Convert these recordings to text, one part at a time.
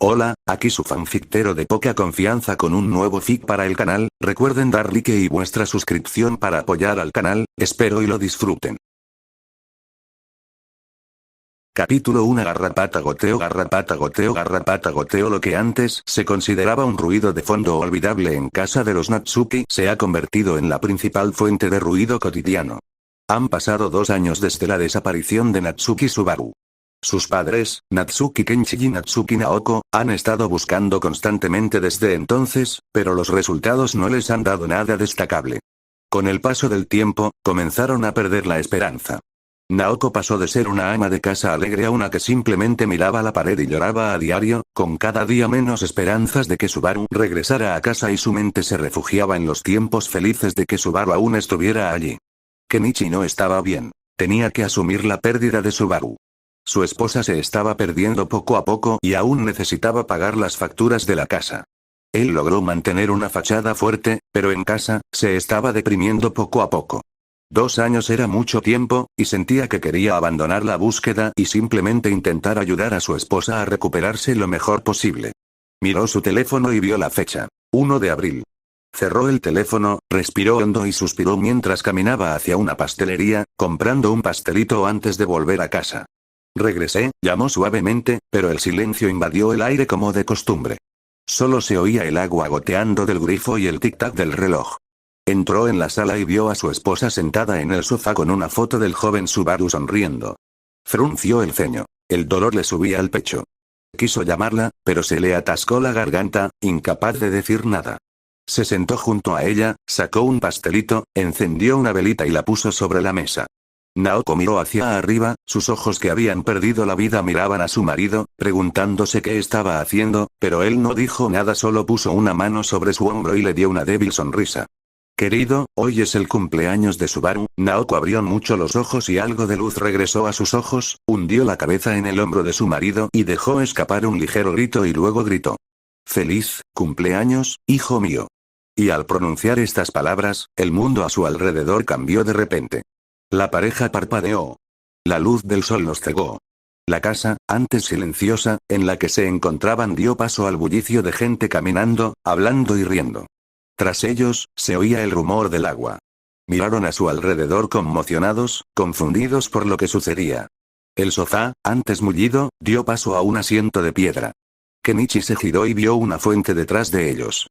Hola, aquí su fanfictero de poca confianza con un nuevo fic para el canal. Recuerden dar like y vuestra suscripción para apoyar al canal, espero y lo disfruten. Capítulo 1. Garrapata goteo, garrapata goteo, garrapata goteo. Lo que antes se consideraba un ruido de fondo olvidable en casa de los Natsuki se ha convertido en la principal fuente de ruido cotidiano. Han pasado 2 años desde la desaparición de Natsuki Subaru. Sus padres, Natsuki Kenshi y Natsuki Naoko, han estado buscando constantemente desde entonces, pero los resultados no les han dado nada destacable. Con el paso del tiempo, comenzaron a perder la esperanza. Naoko pasó de ser una ama de casa alegre a una que simplemente miraba la pared y lloraba a diario, con cada día menos esperanzas de que Subaru regresara a casa y su mente se refugiaba en los tiempos felices de que Subaru aún estuviera allí. Kenichi no estaba bien. Tenía que asumir la pérdida de Subaru. Su esposa se estaba perdiendo poco a poco y aún necesitaba pagar las facturas de la casa. Él logró mantener una fachada fuerte, pero en casa, se estaba deprimiendo poco a poco. 2 años era mucho tiempo, y sentía que quería abandonar la búsqueda y simplemente intentar ayudar a su esposa a recuperarse lo mejor posible. Miró su teléfono y vio la fecha. 1 de abril. Cerró el teléfono, respiró hondo y suspiró mientras caminaba hacia una pastelería, comprando un pastelito antes de volver a casa. Regresé, llamó suavemente, pero el silencio invadió el aire como de costumbre. Solo se oía el agua goteando del grifo y el tic-tac del reloj. Entró en la sala y vio a su esposa sentada en el sofá con una foto del joven Subaru sonriendo. Frunció el ceño. El dolor le subía al pecho. Quiso llamarla, pero se le atascó la garganta, incapaz de decir nada. Se sentó junto a ella, sacó un pastelito, encendió una velita y la puso sobre la mesa. Naoko miró hacia arriba, sus ojos que habían perdido la vida miraban a su marido, preguntándose qué estaba haciendo, pero él no dijo nada, solo puso una mano sobre su hombro y le dio una débil sonrisa. Querido, hoy es el cumpleaños de Subaru. Naoko abrió mucho los ojos y algo de luz regresó a sus ojos, hundió la cabeza en el hombro de su marido y dejó escapar un ligero grito y luego gritó. Feliz cumpleaños, hijo mío. Y al pronunciar estas palabras, el mundo a su alrededor cambió de repente. La pareja parpadeó. La luz del sol los cegó. La casa, antes silenciosa, en la que se encontraban dio paso al bullicio de gente caminando, hablando y riendo. Tras ellos, se oía el rumor del agua. Miraron a su alrededor conmocionados, confundidos por lo que sucedía. El sofá, antes mullido, dio paso a un asiento de piedra. Kenichi se giró y vio una fuente detrás de ellos.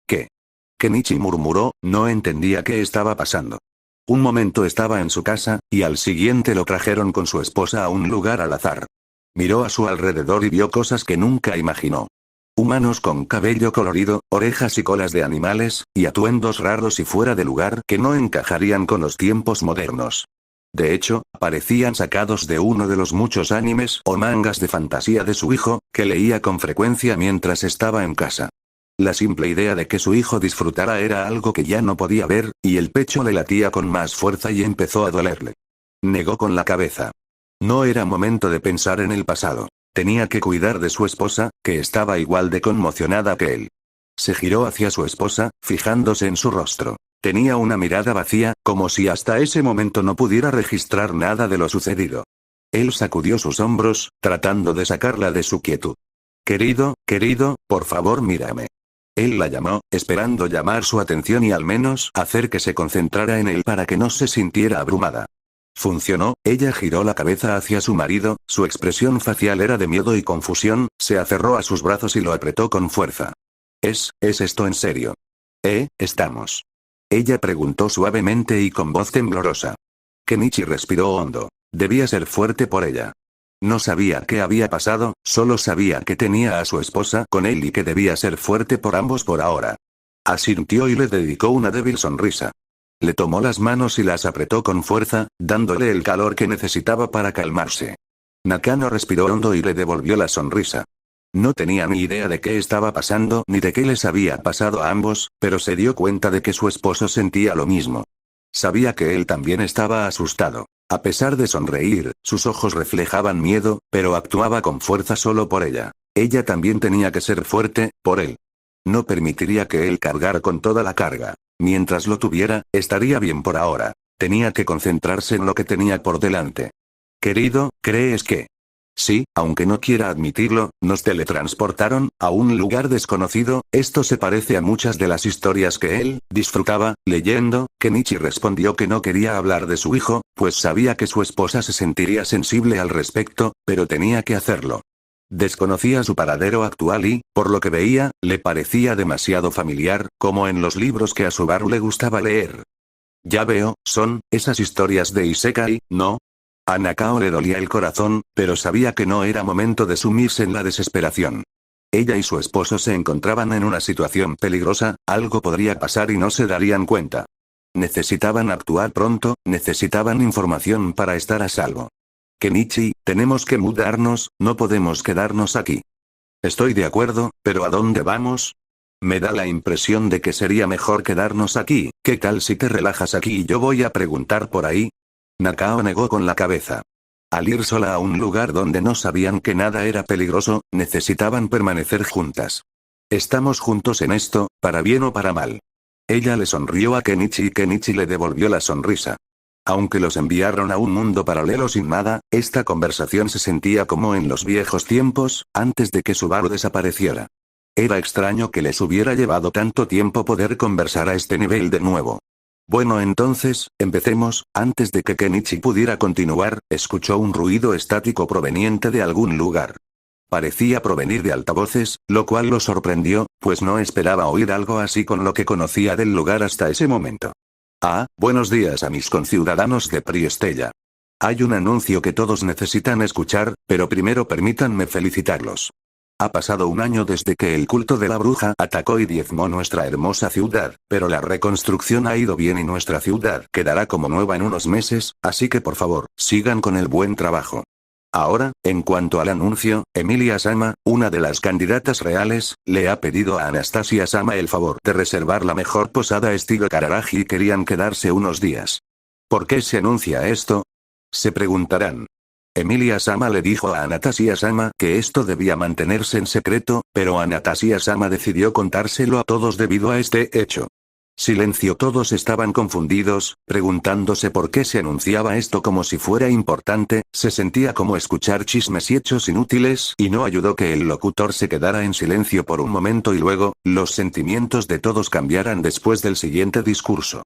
¿Qué? Kenichi murmuró, no entendía qué estaba pasando. Un momento estaba en su casa, y al siguiente lo trajeron con su esposa a un lugar al azar. Miró a su alrededor y vio cosas que nunca imaginó. Humanos con cabello colorido, orejas y colas de animales, y atuendos raros y fuera de lugar que no encajarían con los tiempos modernos. De hecho, parecían sacados de uno de los muchos animes o mangas de fantasía de su hijo, que leía con frecuencia mientras estaba en casa. La simple idea de que su hijo disfrutara era algo que ya no podía ver, y el pecho le latía con más fuerza y empezó a dolerle. Negó con la cabeza. No era momento de pensar en el pasado. Tenía que cuidar de su esposa, que estaba igual de conmocionada que él. Se giró hacia su esposa, fijándose en su rostro. Tenía una mirada vacía, como si hasta ese momento no pudiera registrar nada de lo sucedido. Él sacudió sus hombros, tratando de sacarla de su quietud. Querido, por favor mírame. Él la llamó, esperando llamar su atención y al menos hacer que se concentrara en él para que no se sintiera abrumada. Funcionó, ella giró la cabeza hacia su marido, su expresión facial era de miedo y confusión, se aferró a sus brazos y lo apretó con fuerza. ¿Es esto en serio? Estamos. Ella preguntó suavemente y con voz temblorosa. Kenichi respiró hondo. Debía ser fuerte por ella. No sabía qué había pasado, solo sabía que tenía a su esposa con él y que debía ser fuerte por ambos por ahora. Asintió y le dedicó una débil sonrisa. Le tomó las manos y las apretó con fuerza, dándole el calor que necesitaba para calmarse. Nakano respiró hondo y le devolvió la sonrisa. No tenía ni idea de qué estaba pasando ni de qué les había pasado a ambos, pero se dio cuenta de que su esposo sentía lo mismo. Sabía que él también estaba asustado. A pesar de sonreír, sus ojos reflejaban miedo, pero actuaba con fuerza solo por ella. Ella también tenía que ser fuerte, por él. No permitiría que él cargara con toda la carga. Mientras lo tuviera, estaría bien por ahora. Tenía que concentrarse en lo que tenía por delante. Querido, ¿crees que? Sí, aunque no quiera admitirlo, nos teletransportaron a un lugar desconocido. Esto se parece a muchas de las historias que él disfrutaba leyendo. Kenichi respondió que no quería hablar de su hijo, pues sabía que su esposa se sentiría sensible al respecto, pero tenía que hacerlo. Desconocía su paradero actual y, por lo que veía, le parecía demasiado familiar, como en los libros que a Subaru le gustaba leer. Ya veo, son esas historias de Isekai, ¿no? A Nakao le dolía el corazón, pero sabía que no era momento de sumirse en la desesperación. Ella y su esposo se encontraban en una situación peligrosa, algo podría pasar y no se darían cuenta. Necesitaban actuar pronto, necesitaban información para estar a salvo. Kenichi, tenemos que mudarnos, no podemos quedarnos aquí. Estoy de acuerdo, pero ¿a dónde vamos? Me da la impresión de que sería mejor quedarnos aquí. ¿Qué tal si te relajas aquí y yo voy a preguntar por ahí? Nakao negó con la cabeza. Al ir sola a un lugar donde no sabían que nada era peligroso, necesitaban permanecer juntas. Estamos juntos en esto, para bien o para mal. Ella le sonrió a Kenichi y Kenichi le devolvió la sonrisa. Aunque los enviaron a un mundo paralelo sin nada, esta conversación se sentía como en los viejos tiempos, antes de que Subaru desapareciera. Era extraño que les hubiera llevado tanto tiempo poder conversar a este nivel de nuevo. Bueno, entonces, empecemos. Antes de que Kenichi pudiera continuar, escuchó un ruido estático proveniente de algún lugar. Parecía provenir de altavoces, lo cual lo sorprendió, pues no esperaba oír algo así con lo que conocía del lugar hasta ese momento. Ah, buenos días a mis conciudadanos de Priestella. Hay un anuncio que todos necesitan escuchar, pero primero permítanme felicitarlos. Ha pasado un año desde que el culto de la bruja atacó y diezmó nuestra hermosa ciudad, pero la reconstrucción ha ido bien y nuestra ciudad quedará como nueva en unos meses, así que por favor, sigan con el buen trabajo. Ahora, en cuanto al anuncio, Emilia-sama, una de las candidatas reales, le ha pedido a Anastasia-sama el favor de reservar la mejor posada estilo Kararagi y querían quedarse unos días. ¿Por qué se anuncia esto? Se preguntarán. Emilia-sama le dijo a Anastasia-sama que esto debía mantenerse en secreto, pero Anastasia-sama decidió contárselo a todos debido a este hecho. Silencio. Todos estaban confundidos, preguntándose por qué se anunciaba esto como si fuera importante. Se sentía como escuchar chismes y hechos inútiles, y no ayudó que el locutor se quedara en silencio por un momento y luego, los sentimientos de todos cambiaran después del siguiente discurso.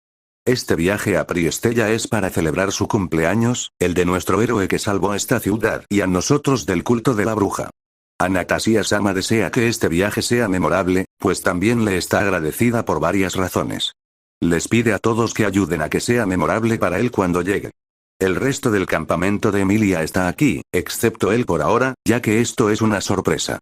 Este viaje a Priestella es para celebrar su cumpleaños, el de nuestro héroe que salvó esta ciudad y a nosotros del culto de la bruja. Anastasia-sama desea que este viaje sea memorable, pues también le está agradecida por varias razones. Les pide a todos que ayuden a que sea memorable para él cuando llegue. El resto del campamento de Emilia está aquí, excepto él por ahora, ya que esto es una sorpresa.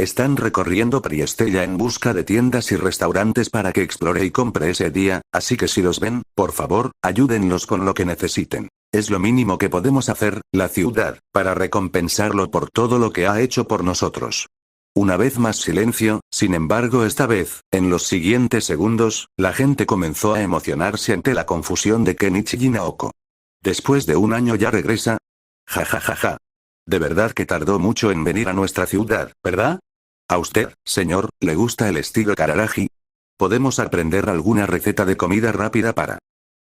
Están recorriendo Priestella en busca de tiendas y restaurantes para que explore y compre ese día, así que si los ven, por favor, ayúdenlos con lo que necesiten. Es lo mínimo que podemos hacer, la ciudad, para recompensarlo por todo lo que ha hecho por nosotros. Una vez más silencio, sin embargo esta vez, en los siguientes segundos, la gente comenzó a emocionarse ante la confusión de Kenichi y Naoko. Después de un año ya regresa. Ja ja ja ja. De verdad que tardó mucho en venir a nuestra ciudad, ¿verdad? ¿A usted, señor, le gusta el estilo Kararagi? ¿Podemos aprender alguna receta de comida rápida para...?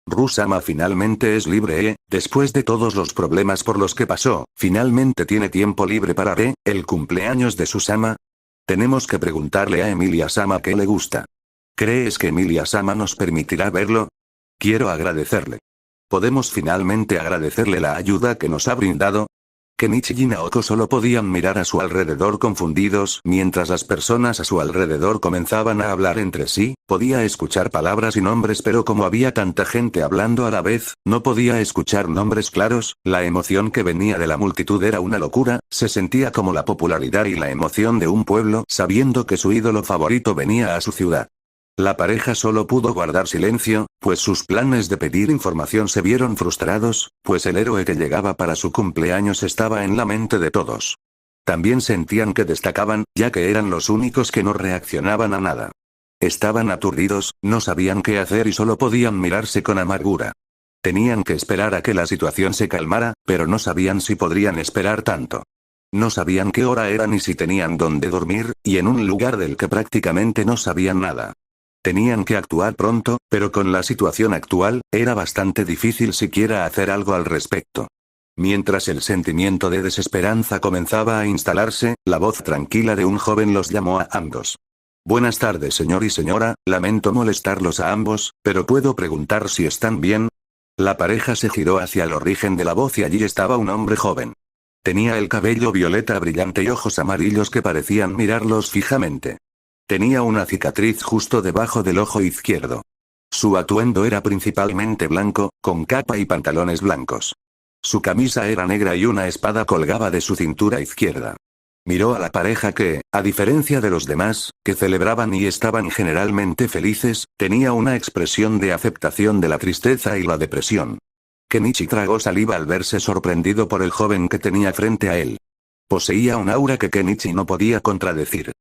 Rusama finalmente es libre, después de todos los problemas por los que pasó, finalmente tiene tiempo libre para el cumpleaños de Susama. Tenemos que preguntarle a Emilia-sama qué le gusta. ¿Crees que Emilia-sama nos permitirá verlo? Quiero agradecerle. ¿Podemos finalmente agradecerle la ayuda que nos ha brindado? Kenichi y Naoko solo podían mirar a su alrededor confundidos, mientras las personas a su alrededor comenzaban a hablar entre sí. Podía escuchar palabras y nombres, pero como había tanta gente hablando a la vez, no podía escuchar nombres claros. La emoción que venía de la multitud era una locura, se sentía como la popularidad y la emoción de un pueblo sabiendo que su ídolo favorito venía a su ciudad. La pareja solo pudo guardar silencio, pues sus planes de pedir información se vieron frustrados, pues el héroe que llegaba para su cumpleaños estaba en la mente de todos. También sentían que destacaban, ya que eran los únicos que no reaccionaban a nada. Estaban aturdidos, no sabían qué hacer y solo podían mirarse con amargura. Tenían que esperar a que la situación se calmara, pero no sabían si podrían esperar tanto. No sabían qué hora era ni si tenían dónde dormir, y en un lugar del que prácticamente no sabían nada. Tenían que actuar pronto, pero con la situación actual, era bastante difícil siquiera hacer algo al respecto. Mientras el sentimiento de desesperanza comenzaba a instalarse, la voz tranquila de un joven los llamó a ambos. Buenas tardes, señor y señora, lamento molestarlos a ambos, pero ¿puedo preguntar si están bien? La pareja se giró hacia el origen de la voz y allí estaba un hombre joven. Tenía el cabello violeta brillante y ojos amarillos que parecían mirarlos fijamente. Tenía una cicatriz justo debajo del ojo izquierdo. Su atuendo era principalmente blanco, con capa y pantalones blancos. Su camisa era negra y una espada colgaba de su cintura izquierda. Miró a la pareja que, a diferencia de los demás, que celebraban y estaban generalmente felices, tenía una expresión de aceptación de la tristeza y la depresión. Kenichi tragó saliva al verse sorprendido por el joven que tenía frente a él. Poseía un aura que Kenichi no podía contradecir.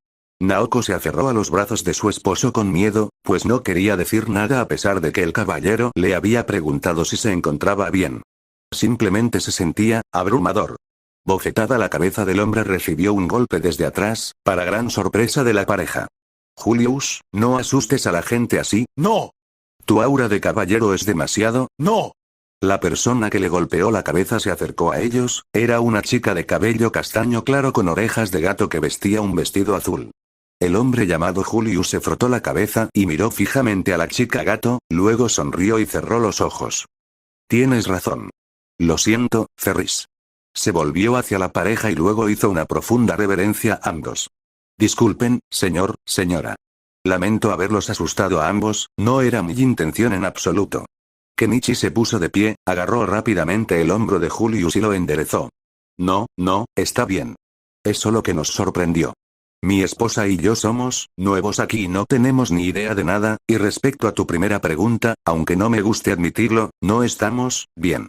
Naoko se aferró a los brazos de su esposo con miedo, pues no quería decir nada a pesar de que el caballero le había preguntado si se encontraba bien. Simplemente se sentía abrumador. Bofetada la cabeza del hombre recibió un golpe desde atrás, para gran sorpresa de la pareja. Julius, no asustes a la gente así. ¡No! Tu aura de caballero es demasiado. ¡No! La persona que le golpeó la cabeza se acercó a ellos, era una chica de cabello castaño claro con orejas de gato que vestía un vestido azul. El hombre llamado Julius se frotó la cabeza y miró fijamente a la chica gato, luego sonrió y cerró los ojos. Tienes razón. Lo siento, Ferris. Se volvió hacia la pareja y luego hizo una profunda reverencia a ambos. Disculpen, señor, señora. Lamento haberlos asustado a ambos, no era mi intención en absoluto. Kenichi se puso de pie, agarró rápidamente el hombro de Julius y lo enderezó. No, está bien. Es solo que nos sorprendió. Mi esposa y yo somos nuevos aquí y no tenemos ni idea de nada, y respecto a tu primera pregunta, aunque no me guste admitirlo, no estamos bien.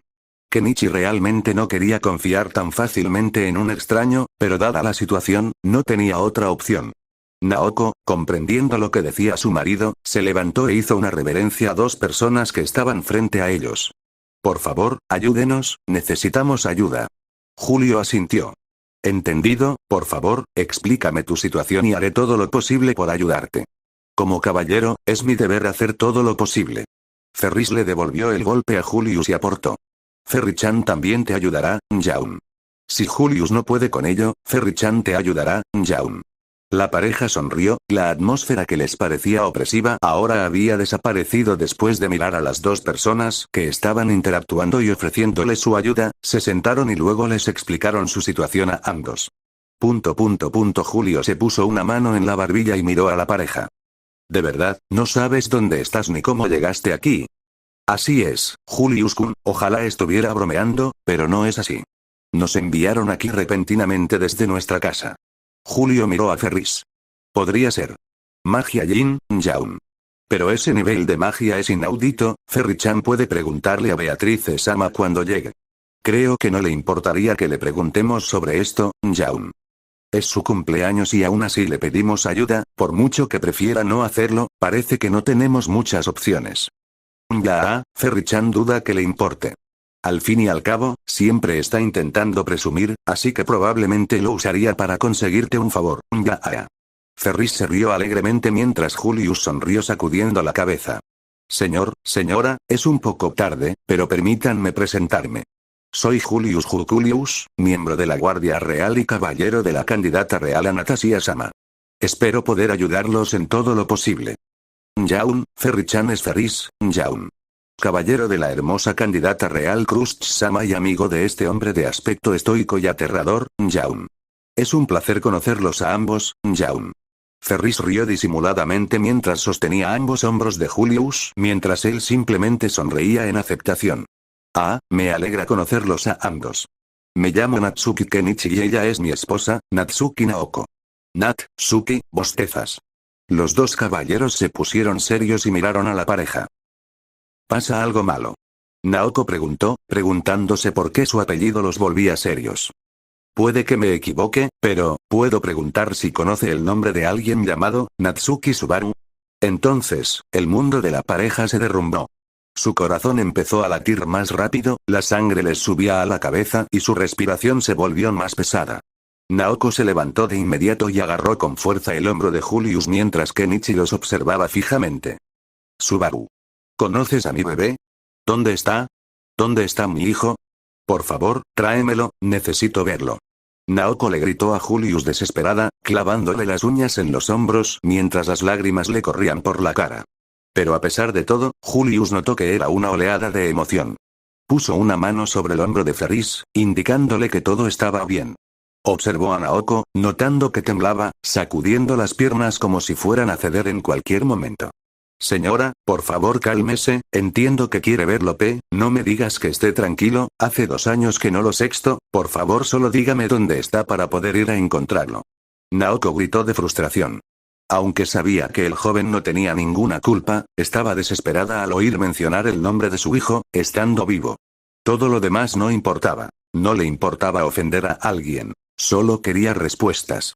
Kenichi realmente no quería confiar tan fácilmente en un extraño, pero dada la situación, no tenía otra opción. Naoko, comprendiendo lo que decía su marido, se levantó e hizo una reverencia a dos personas que estaban frente a ellos. Por favor, ayúdenos, necesitamos ayuda. Julio asintió. Entendido, por favor, explícame tu situación y haré todo lo posible por ayudarte. Como caballero, es mi deber hacer todo lo posible. Ferris le devolvió el golpe a Julius y aportó. Ferry-chan también te ayudará, Jaun. Si Julius no puede con ello, Ferry-chan te ayudará, Jaun. La pareja sonrió, la atmósfera que les parecía opresiva ahora había desaparecido después de mirar a las dos personas que estaban interactuando y ofreciéndoles su ayuda, se sentaron y luego les explicaron su situación a ambos. Julio se puso una mano en la barbilla y miró a la pareja. ¿De verdad, no sabes dónde estás ni cómo llegaste aquí? Así es, Julius-kun, ojalá estuviera bromeando, pero no es así. Nos enviaron aquí repentinamente desde nuestra casa. Julio miró a Ferris. Podría ser. Magia Jin, Jaun. Pero ese nivel de magia es inaudito, Ferry-chan puede preguntarle a Beatriz Sama cuando llegue. Creo que no le importaría que le preguntemos sobre esto, Jaun. Es su cumpleaños y aún así le pedimos ayuda, por mucho que prefiera no hacerlo, parece que no tenemos muchas opciones. Ya, Ferry-chan duda que le importe. Al fin y al cabo, siempre está intentando presumir, así que probablemente lo usaría para conseguirte un favor. Ya. Ferris se rió alegremente mientras Julius sonrió sacudiendo la cabeza. Señor, señora, es un poco tarde, pero permítanme presentarme. Soy Julius Jukulius, miembro de la Guardia Real y caballero de la candidata real Anastasia Sama. Espero poder ayudarlos en todo lo posible. Jaun, Ferry-chan es Ferris, Jaun. Caballero de la hermosa candidata real Cruz-sama y amigo de este hombre de aspecto estoico y aterrador, Jaun. Es un placer conocerlos a ambos, Jaun. Ferris rió disimuladamente mientras sostenía ambos hombros de Julius, mientras él simplemente sonreía en aceptación. Ah, me alegra conocerlos a ambos. Me llamo Natsuki Kenichi y ella es mi esposa, Natsuki Naoko. Natsuki, bostezas. Los dos caballeros se pusieron serios y miraron a la pareja. ¿Pasa algo malo? Naoko preguntó, preguntándose por qué su apellido los volvía serios. Puede que me equivoque, pero, ¿puedo preguntar si conoce el nombre de alguien llamado Natsuki Subaru? Entonces, el mundo de la pareja se derrumbó. Su corazón empezó a latir más rápido, la sangre les subía a la cabeza y su respiración se volvió más pesada. Naoko se levantó de inmediato y agarró con fuerza el hombro de Julius mientras Kenichi los observaba fijamente. Subaru. ¿Conoces a mi bebé? ¿Dónde está? ¿Dónde está mi hijo? por favor, tráemelo, necesito verlo. Naoko le gritó a Julius desesperada, clavándole las uñas en los hombros mientras las lágrimas le corrían por la cara. Pero a pesar de todo, Julius notó que era una oleada de emoción. Puso una mano sobre el hombro de Ferris, indicándole que todo estaba bien. Observó a Naoko, notando que temblaba, sacudiendo las piernas como si fueran a ceder en cualquier momento. Señora, por favor cálmese, entiendo que quiere verlo no me digas que esté tranquilo, hace 2 años que no lo sexto, por favor solo dígame dónde está para poder ir a encontrarlo. Naoko gritó de frustración. Aunque sabía que el joven no tenía ninguna culpa, estaba desesperada al oír mencionar el nombre de su hijo, estando vivo. Todo lo demás no importaba. No le importaba ofender a alguien. Solo quería respuestas.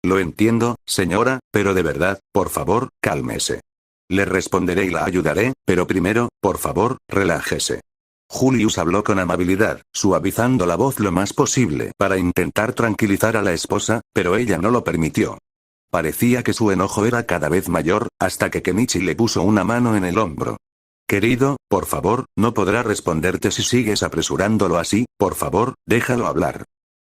Lo entiendo, señora, pero de verdad, por favor, cálmese. Le responderé y la ayudaré, pero primero, por favor, relájese. Julius habló con amabilidad, suavizando la voz lo más posible para intentar tranquilizar a la esposa, pero ella no lo permitió. Parecía que su enojo era cada vez mayor, hasta que Kenichi le puso una mano en el hombro. Querido, por favor, no podrá responderte si sigues apresurándolo así, por favor, déjalo hablar.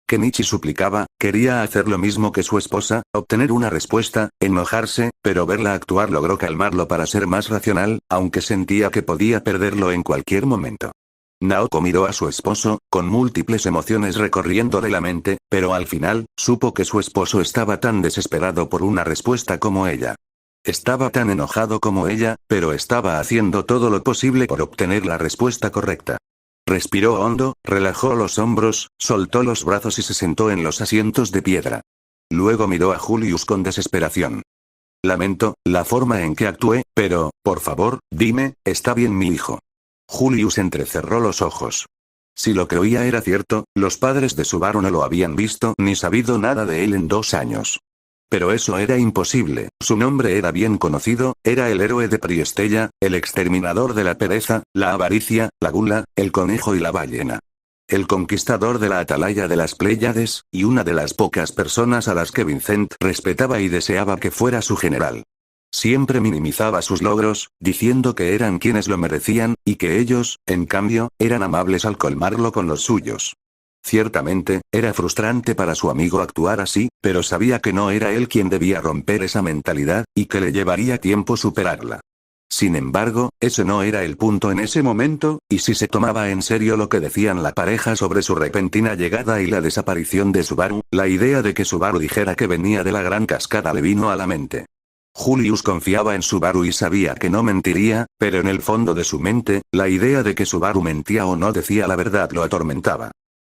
Kenichi suplicaba, quería hacer lo mismo que su esposa, obtener una respuesta, enojarse, pero verla actuar logró calmarlo para ser más racional, aunque sentía que podía perderlo en cualquier momento. Naoko miró a su esposo, con múltiples emociones recorriéndole la mente, pero al final, supo que su esposo estaba tan desesperado por una respuesta como ella. Estaba tan enojado como ella, pero estaba haciendo todo lo posible por obtener la respuesta correcta. Respiró hondo, relajó los hombros, soltó los brazos y se sentó en los asientos de piedra. Luego miró a Julius con desesperación. Lamento la forma en que actué, pero, por favor, dime, ¿está bien mi hijo? Julius entrecerró los ojos. Si lo que oía era cierto, los padres de Subaru no lo habían visto ni sabido nada de él en 2 años. Pero eso era imposible, su nombre era bien conocido, era el héroe de Priestella, el exterminador de la pereza, la avaricia, la gula, el conejo y la ballena. El conquistador de la atalaya de las Pléyades, y una de las pocas personas a las que Vincent respetaba y deseaba que fuera su general. Siempre minimizaba sus logros, diciendo que eran quienes lo merecían, y que ellos, en cambio, eran amables al colmarlo con los suyos. Ciertamente, era frustrante para su amigo actuar así, pero sabía que no era él quien debía romper esa mentalidad, y que le llevaría tiempo superarla. Sin embargo, ese no era el punto en ese momento, y si se tomaba en serio lo que decían la pareja sobre su repentina llegada y la desaparición de Subaru, la idea de que Subaru dijera que venía de la Gran Cascada le vino a la mente. Julius confiaba en Subaru y sabía que no mentiría, pero en el fondo de su mente, la idea de que Subaru mentía o no decía la verdad lo atormentaba.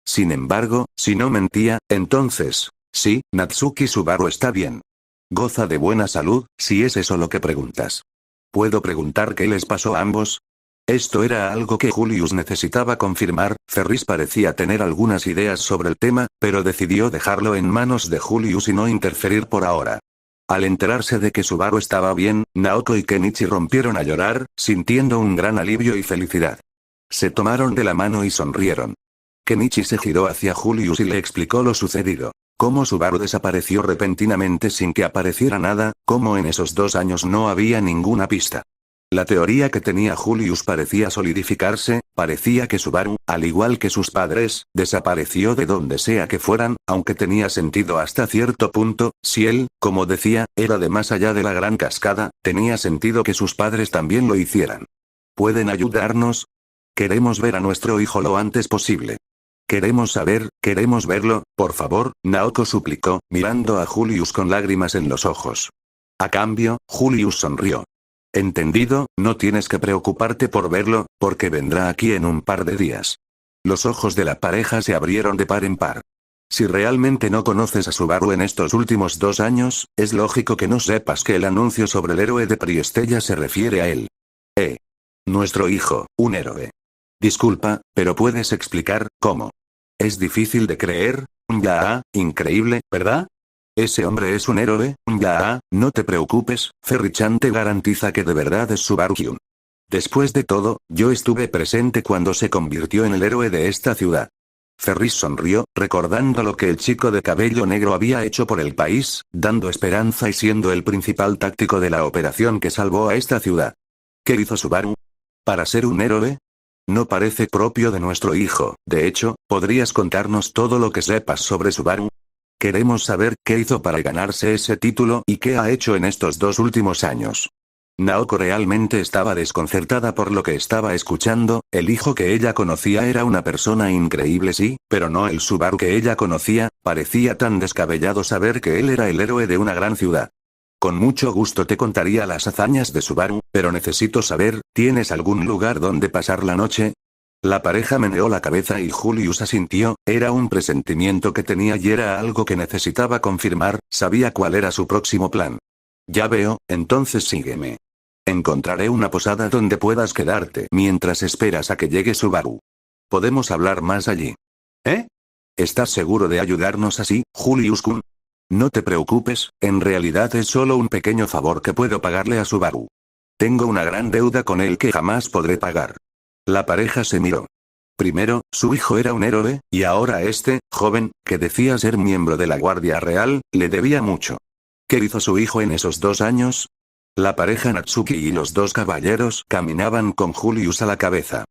Sin embargo, si no mentía, entonces, sí, Natsuki Subaru está bien. Goza de buena salud, si es eso lo que preguntas. ¿Puedo preguntar qué les pasó a ambos? Esto era algo que Julius necesitaba confirmar. Ferris parecía tener algunas ideas sobre el tema, pero decidió dejarlo en manos de Julius y no interferir por ahora. Al enterarse de que Subaru estaba bien, Naoko y Kenichi rompieron a llorar, sintiendo un gran alivio y felicidad. Se tomaron de la mano y sonrieron. Kenichi se giró hacia Julius y le explicó lo sucedido. Cómo Subaru desapareció repentinamente sin que apareciera nada, cómo en esos 2 años no había ninguna pista. La teoría que tenía Julius parecía solidificarse, parecía que Subaru, al igual que sus padres, desapareció de donde sea que fueran, aunque tenía sentido hasta cierto punto, si él, como decía, era de más allá de la Gran Cascada, tenía sentido que sus padres también lo hicieran. ¿Pueden ayudarnos? Queremos ver a nuestro hijo lo antes posible. Queremos verlo, por favor, Naoko suplicó, mirando a Julius con lágrimas en los ojos. A cambio, Julius sonrió. Entendido, no tienes que preocuparte por verlo, porque vendrá aquí en un par de días. Los ojos de la pareja se abrieron de par en par. Si realmente no conoces a Subaru en estos últimos 2 años, es lógico que no sepas que el anuncio sobre el héroe de Priestella se refiere a él. Nuestro hijo, un héroe. Disculpa, pero ¿puedes explicar cómo? Es difícil de creer, increíble, ¿verdad? Ese hombre es un héroe, no te preocupes, Ferri-chan te garantiza que de verdad es Subaru-kyun. Después de todo, yo estuve presente cuando se convirtió en el héroe de esta ciudad. Ferris sonrió, recordando lo que el chico de cabello negro había hecho por el país, dando esperanza y siendo el principal táctico de la operación que salvó a esta ciudad. ¿Qué hizo Subaru? ¿Para ser un héroe? No parece propio de nuestro hijo. De hecho, ¿podrías contarnos todo lo que sepas sobre Subaru? Queremos saber qué hizo para ganarse ese título y qué ha hecho en estos 2 últimos años. Naoko realmente estaba desconcertada por lo que estaba escuchando. El hijo que ella conocía era una persona increíble, sí, pero no el Subaru que ella conocía. Parecía tan descabellado saber que él era el héroe de una gran ciudad. Con mucho gusto te contaría las hazañas de Subaru, pero necesito saber, ¿tienes algún lugar donde pasar la noche? La pareja meneó la cabeza y Julius asintió. Era un presentimiento que tenía y era algo que necesitaba confirmar. Sabía cuál era su próximo plan. Ya veo, entonces sígueme. Encontraré una posada donde puedas quedarte mientras esperas a que llegue Subaru. Podemos hablar más allí. ¿Eh? ¿Estás seguro de ayudarnos así, Julius-kun? No te preocupes, en realidad es solo un pequeño favor que puedo pagarle a Subaru. Tengo una gran deuda con él que jamás podré pagar. La pareja se miró. Primero, su hijo era un héroe, y ahora este, joven, que decía ser miembro de la Guardia Real, le debía mucho. ¿Qué hizo su hijo en esos 2 años? La pareja Natsuki y los 2 caballeros caminaban con Julius a la cabeza.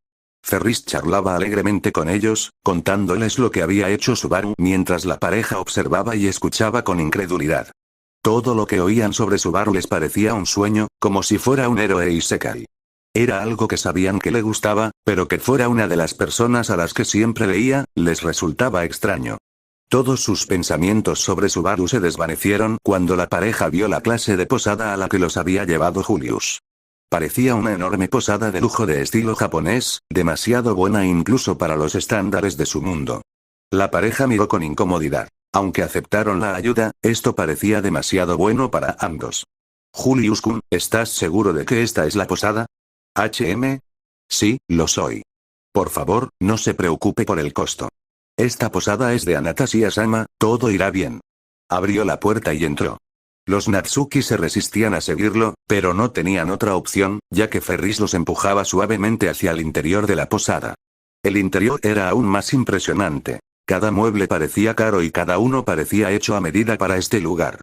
Ferris charlaba alegremente con ellos, contándoles lo que había hecho Subaru mientras la pareja observaba y escuchaba con incredulidad. Todo lo que oían sobre Subaru les parecía un sueño, como si fuera un héroe isekai. Era algo que sabían que le gustaba, pero que fuera una de las personas a las que siempre veía, les resultaba extraño. Todos sus pensamientos sobre Subaru se desvanecieron cuando la pareja vio la clase de posada a la que los había llevado Julius. Parecía una enorme posada de lujo de estilo japonés, demasiado buena incluso para los estándares de su mundo. La pareja miró con incomodidad. Aunque aceptaron la ayuda, esto parecía demasiado bueno para ambos. Julius-kun, ¿estás seguro de que esta es la posada? ¿HM? Sí, lo soy. Por favor, no se preocupe por el costo. Esta posada es de Anastasia-sama, todo irá bien. Abrió la puerta y entró. Los Natsuki se resistían a seguirlo, pero no tenían otra opción, ya que Ferris los empujaba suavemente hacia el interior de la posada. El interior era aún más impresionante. Cada mueble parecía caro y cada uno parecía hecho a medida para este lugar.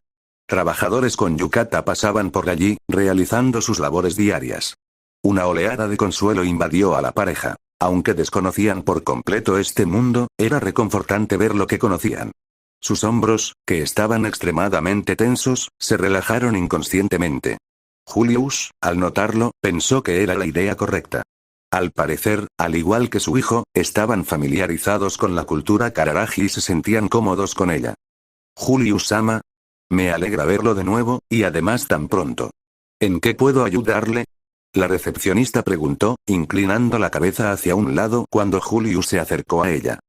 Trabajadores con yukata pasaban por allí, realizando sus labores diarias. Una oleada de consuelo invadió a la pareja. Aunque desconocían por completo este mundo, era reconfortante ver lo que conocían. Sus hombros, que estaban extremadamente tensos, se relajaron inconscientemente. Julius, al notarlo, pensó que era la idea correcta. Al parecer, al igual que su hijo, estaban familiarizados con la cultura Kararagi y se sentían cómodos con ella. Julius-sama. Me alegra verlo de nuevo, y además tan pronto. ¿En qué puedo ayudarle? La recepcionista preguntó, inclinando la cabeza hacia un lado cuando Julius se acercó a ella.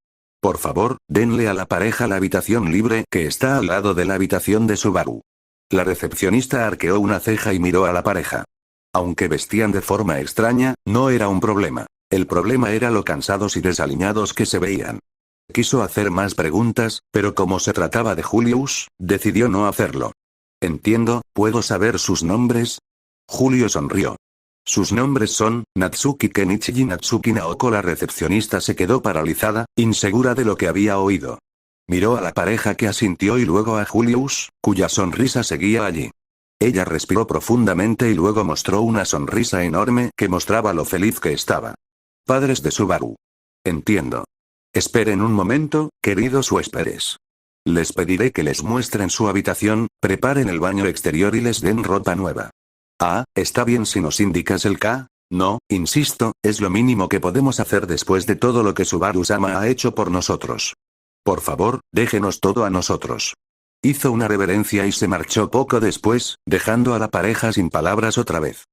Por favor, denle a la pareja la habitación libre que está al lado de la habitación de Subaru. La recepcionista arqueó una ceja y miró a la pareja. Aunque vestían de forma extraña, no era un problema. El problema era lo cansados y desaliñados que se veían. Quiso hacer más preguntas, pero como se trataba de Julius, decidió no hacerlo. Entiendo, ¿puedo saber sus nombres? Julio sonrió. Sus nombres son, Natsuki Kenichi y Natsuki Naoko. La recepcionista se quedó paralizada, insegura de lo que había oído. Miró a la pareja que asintió y luego a Julius, cuya sonrisa seguía allí. Ella respiró profundamente y luego mostró una sonrisa enorme que mostraba lo feliz que estaba. Padres de Subaru. Entiendo. Esperen un momento, queridos huéspedes. Les pediré que les muestren su habitación, preparen el baño exterior y les den ropa nueva. Ah, está bien si nos indicas el K. No, insisto, es lo mínimo que podemos hacer después de todo lo que Subaru-sama ha hecho por nosotros. Por favor, déjenos todo a nosotros. Hizo una reverencia y se marchó poco después, dejando a la pareja sin palabras otra vez.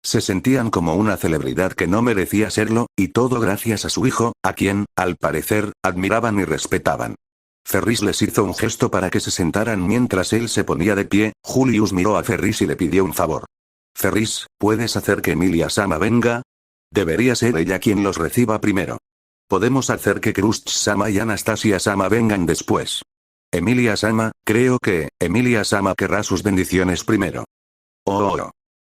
Se sentían como una celebridad que no merecía serlo, y todo gracias a su hijo, a quien, al parecer, admiraban y respetaban. Ferris les hizo un gesto para que se sentaran mientras él se ponía de pie. Julius miró a Ferris y le pidió un favor. Ferris, ¿puedes hacer que Emilia-sama venga? Debería ser ella quien los reciba primero. Podemos hacer que Crush-sama y Anastasia-sama vengan después. Emilia-sama, creo que, Emilia-sama querrá sus bendiciones primero. Oh.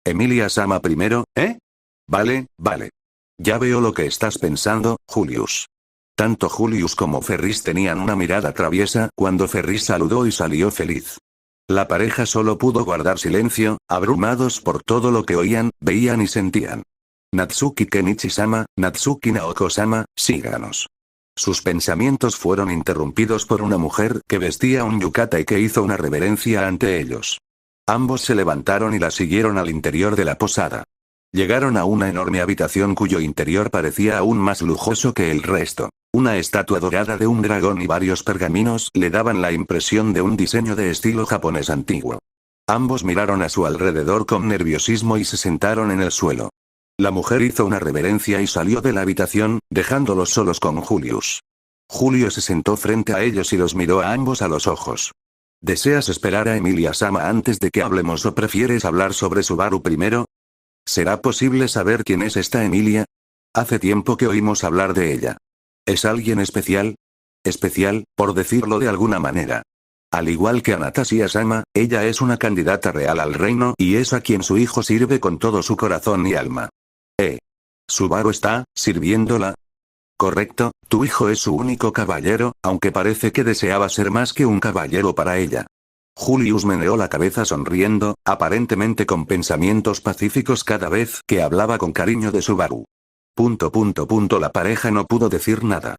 Emilia-sama primero, ¿eh? Vale. Ya veo lo que estás pensando, Julius. Tanto Julius como Ferris tenían una mirada traviesa cuando Ferris saludó y salió feliz. La pareja solo pudo guardar silencio, abrumados por todo lo que oían, veían y sentían. Natsuki Kenichi-sama, Natsuki Naoko-sama, síganos. Sus pensamientos fueron interrumpidos por una mujer que vestía un yukata y que hizo una reverencia ante ellos. Ambos se levantaron y la siguieron al interior de la posada. Llegaron a una enorme habitación cuyo interior parecía aún más lujoso que el resto. Una estatua dorada de un dragón y varios pergaminos le daban la impresión de un diseño de estilo japonés antiguo. Ambos miraron a su alrededor con nerviosismo y se sentaron en el suelo. La mujer hizo una reverencia y salió de la habitación, dejándolos solos con Julius. Julio se sentó frente a ellos y los miró a ambos a los ojos. ¿Deseas esperar a Emilia-sama antes de que hablemos o prefieres hablar sobre Subaru primero? ¿Será posible saber quién es esta Emilia? Hace tiempo que oímos hablar de ella. ¿Es alguien especial? Especial, por decirlo de alguna manera. Al igual que Anastasia-sama, ella es una candidata real al reino y es a quien su hijo sirve con todo su corazón y alma. ¿Subaru está sirviéndola? Correcto, tu hijo es su único caballero, aunque parece que deseaba ser más que un caballero para ella. Julius meneó la cabeza sonriendo, aparentemente con pensamientos pacíficos cada vez que hablaba con cariño de Subaru. La pareja no pudo decir nada.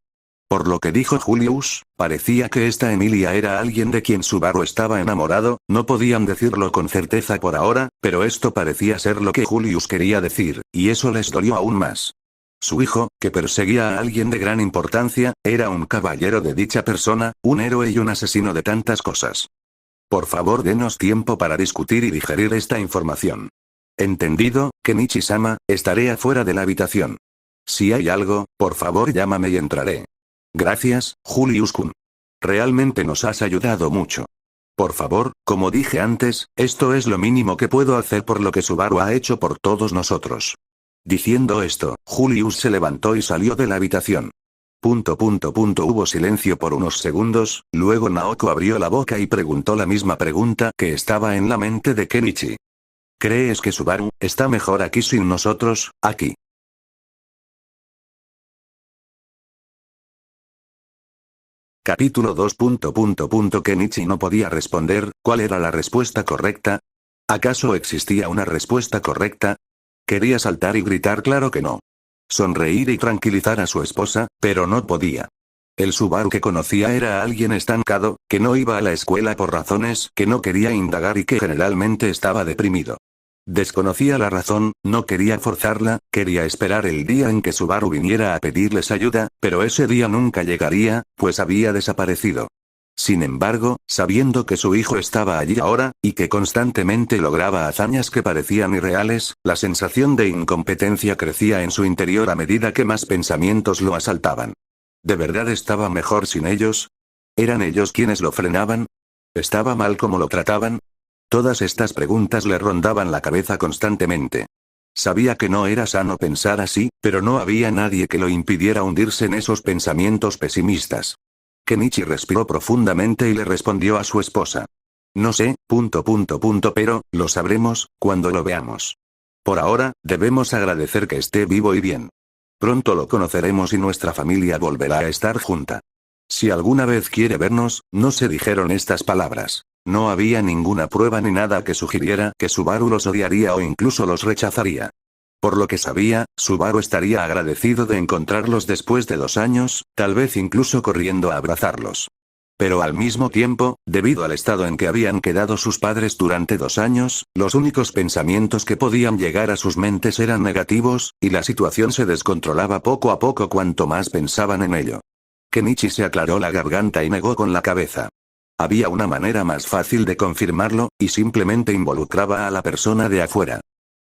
Por lo que dijo Julius, parecía que esta Emilia era alguien de quien Subaru estaba enamorado, no podían decirlo con certeza por ahora, pero esto parecía ser lo que Julius quería decir, y eso les dolió aún más. Su hijo, que perseguía a alguien de gran importancia, era un caballero de dicha persona, un héroe y un asesino de tantas cosas. Por favor, denos tiempo para discutir y digerir esta información. Entendido, Kenichi-sama, estaré afuera de la habitación. Si hay algo, por favor llámame y entraré. Gracias, Julius-kun. Realmente nos has ayudado mucho. Por favor, como dije antes, esto es lo mínimo que puedo hacer por lo que Subaru ha hecho por todos nosotros. Diciendo esto, Julius se levantó y salió de la habitación. Hubo silencio por unos segundos, luego Naoko abrió la boca y preguntó la misma pregunta que estaba en la mente de Kenichi. ¿Crees que Subaru está mejor aquí sin nosotros, aquí? Capítulo 2. Kenichi no podía responder, ¿cuál era la respuesta correcta? ¿Acaso existía una respuesta correcta? Quería saltar y gritar claro que no. Sonreír y tranquilizar a su esposa, pero no podía. El Subaru que conocía era alguien estancado, que no iba a la escuela por razones que no quería indagar y que generalmente estaba deprimido. Desconocía la razón, no quería forzarla, quería esperar el día en que Subaru viniera a pedirles ayuda, pero ese día nunca llegaría, pues había desaparecido. Sin embargo, sabiendo que su hijo estaba allí ahora, y que constantemente lograba hazañas que parecían irreales, la sensación de incompetencia crecía en su interior a medida que más pensamientos lo asaltaban. ¿De verdad estaba mejor sin ellos? ¿Eran ellos quienes lo frenaban? ¿Estaba mal como lo trataban? Todas estas preguntas le rondaban la cabeza constantemente. Sabía que no era sano pensar así, pero no había nadie que lo impidiera hundirse en esos pensamientos pesimistas. Kenichi respiró profundamente y le respondió a su esposa. No sé, pero, lo sabremos, cuando lo veamos. Por ahora, debemos agradecer que esté vivo y bien. Pronto lo conoceremos y nuestra familia volverá a estar junta. Si alguna vez quiere vernos, no se dijeron estas palabras. No había ninguna prueba ni nada que sugiriera que Subaru los odiaría o incluso los rechazaría. Por lo que sabía, Subaru estaría agradecido de encontrarlos después de 2 años, tal vez incluso corriendo a abrazarlos. Pero al mismo tiempo, debido al estado en que habían quedado sus padres durante 2 años, los únicos pensamientos que podían llegar a sus mentes eran negativos, y la situación se descontrolaba poco a poco cuanto más pensaban en ello. Kenichi se aclaró la garganta y negó con la cabeza. Había una manera más fácil de confirmarlo, y simplemente involucraba a la persona de afuera.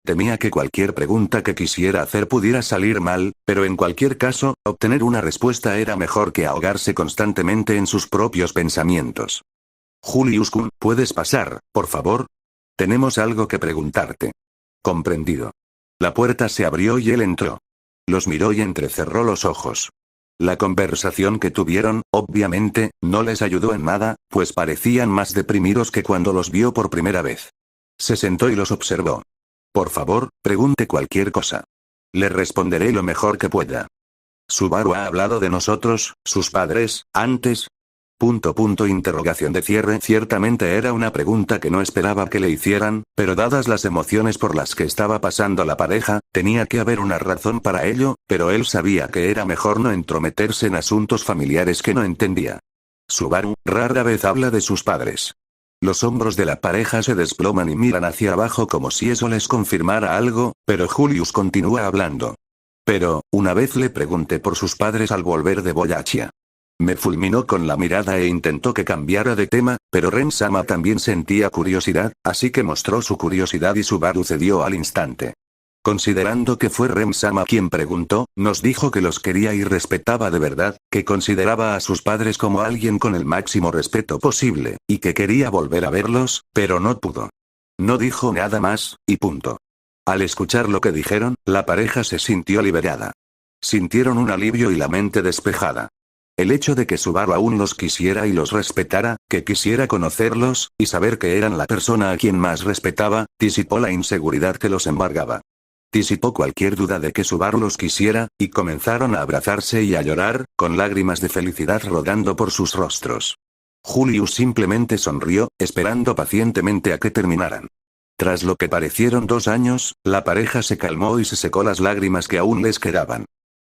Temía que cualquier pregunta que quisiera hacer pudiera salir mal, pero en cualquier caso, obtener una respuesta era mejor que ahogarse constantemente en sus propios pensamientos. Julius-kun, ¿puedes pasar, por favor? Tenemos algo que preguntarte. Comprendido. La puerta se abrió y él entró. Los miró y entrecerró los ojos. La conversación que tuvieron, obviamente, no les ayudó en nada, pues parecían más deprimidos que cuando los vio por primera vez. Se sentó y los observó. Por favor, pregunte cualquier cosa. Le responderé lo mejor que pueda. ¿Subaru ha hablado de nosotros, sus padres, antes? Interrogación de cierre. Ciertamente era una pregunta que no esperaba que le hicieran, pero dadas las emociones por las que estaba pasando la pareja, tenía que haber una razón para ello, pero él sabía que era mejor no entrometerse en asuntos familiares que no entendía. Subaru, rara vez habla de sus padres. Los hombros de la pareja se desploman y miran hacia abajo como si eso les confirmara algo, pero Julius continúa hablando. Pero, una vez le pregunté por sus padres al volver de Boyachia. Me fulminó con la mirada e intentó que cambiara de tema, pero Ren-sama también sentía curiosidad, así que mostró su curiosidad y Subaru cedió al instante. Considerando que fue Ren-sama quien preguntó, nos dijo que los quería y respetaba de verdad, que consideraba a sus padres como alguien con el máximo respeto posible, y que quería volver a verlos, pero no pudo. No dijo nada más, y punto. Al escuchar lo que dijeron, la pareja se sintió liberada. Sintieron un alivio y la mente despejada. El hecho de que Subaru aún los quisiera y los respetara, que quisiera conocerlos, y saber que eran la persona a quien más respetaba, disipó la inseguridad que los embargaba. Disipó cualquier duda de que Subaru los quisiera, y comenzaron a abrazarse y a llorar, con lágrimas de felicidad rodando por sus rostros. Julius simplemente sonrió, esperando pacientemente a que terminaran. Tras lo que parecieron 2 años, la pareja se calmó y se secó las lágrimas que aún les quedaban.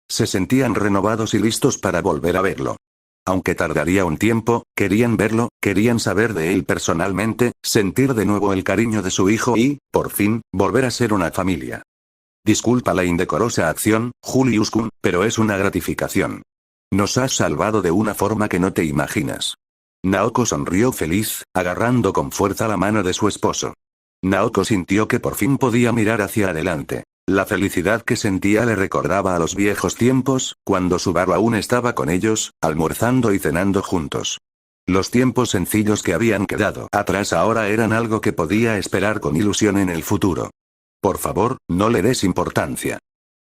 Se sentían renovados y listos para volver a verlo. Aunque tardaría un tiempo, querían verlo, querían saber de él personalmente, sentir de nuevo el cariño de su hijo y, por fin, volver a ser una familia. Disculpa la indecorosa acción, Julius-kun, pero es una gratificación. Nos has salvado de una forma que no te imaginas. Naoko sonrió feliz, agarrando con fuerza la mano de su esposo. Naoko sintió que por fin podía mirar hacia adelante. La felicidad que sentía le recordaba a los viejos tiempos, cuando Subaru aún estaba con ellos, almorzando y cenando juntos. Los tiempos sencillos que habían quedado atrás ahora eran algo que podía esperar con ilusión en el futuro. Por favor, no le des importancia.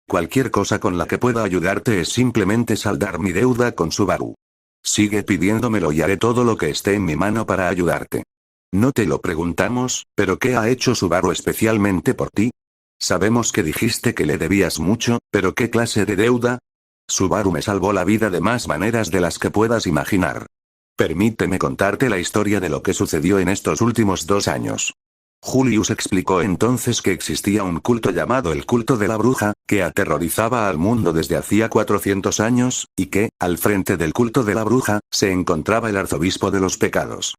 Cualquier cosa con la que pueda ayudarte es simplemente saldar mi deuda con Subaru. Sigue pidiéndomelo y haré todo lo que esté en mi mano para ayudarte. No te lo preguntamos, pero ¿qué ha hecho Subaru especialmente por ti? Sabemos que dijiste que le debías mucho, pero ¿qué clase de deuda? Subaru me salvó la vida de más maneras de las que puedas imaginar. Permíteme contarte la historia de lo que sucedió en estos últimos 2 años. Julius explicó entonces que existía un culto llamado el culto de la bruja, que aterrorizaba al mundo desde hacía 400 años, y que, al frente del culto de la bruja, se encontraba el arzobispo de los pecados.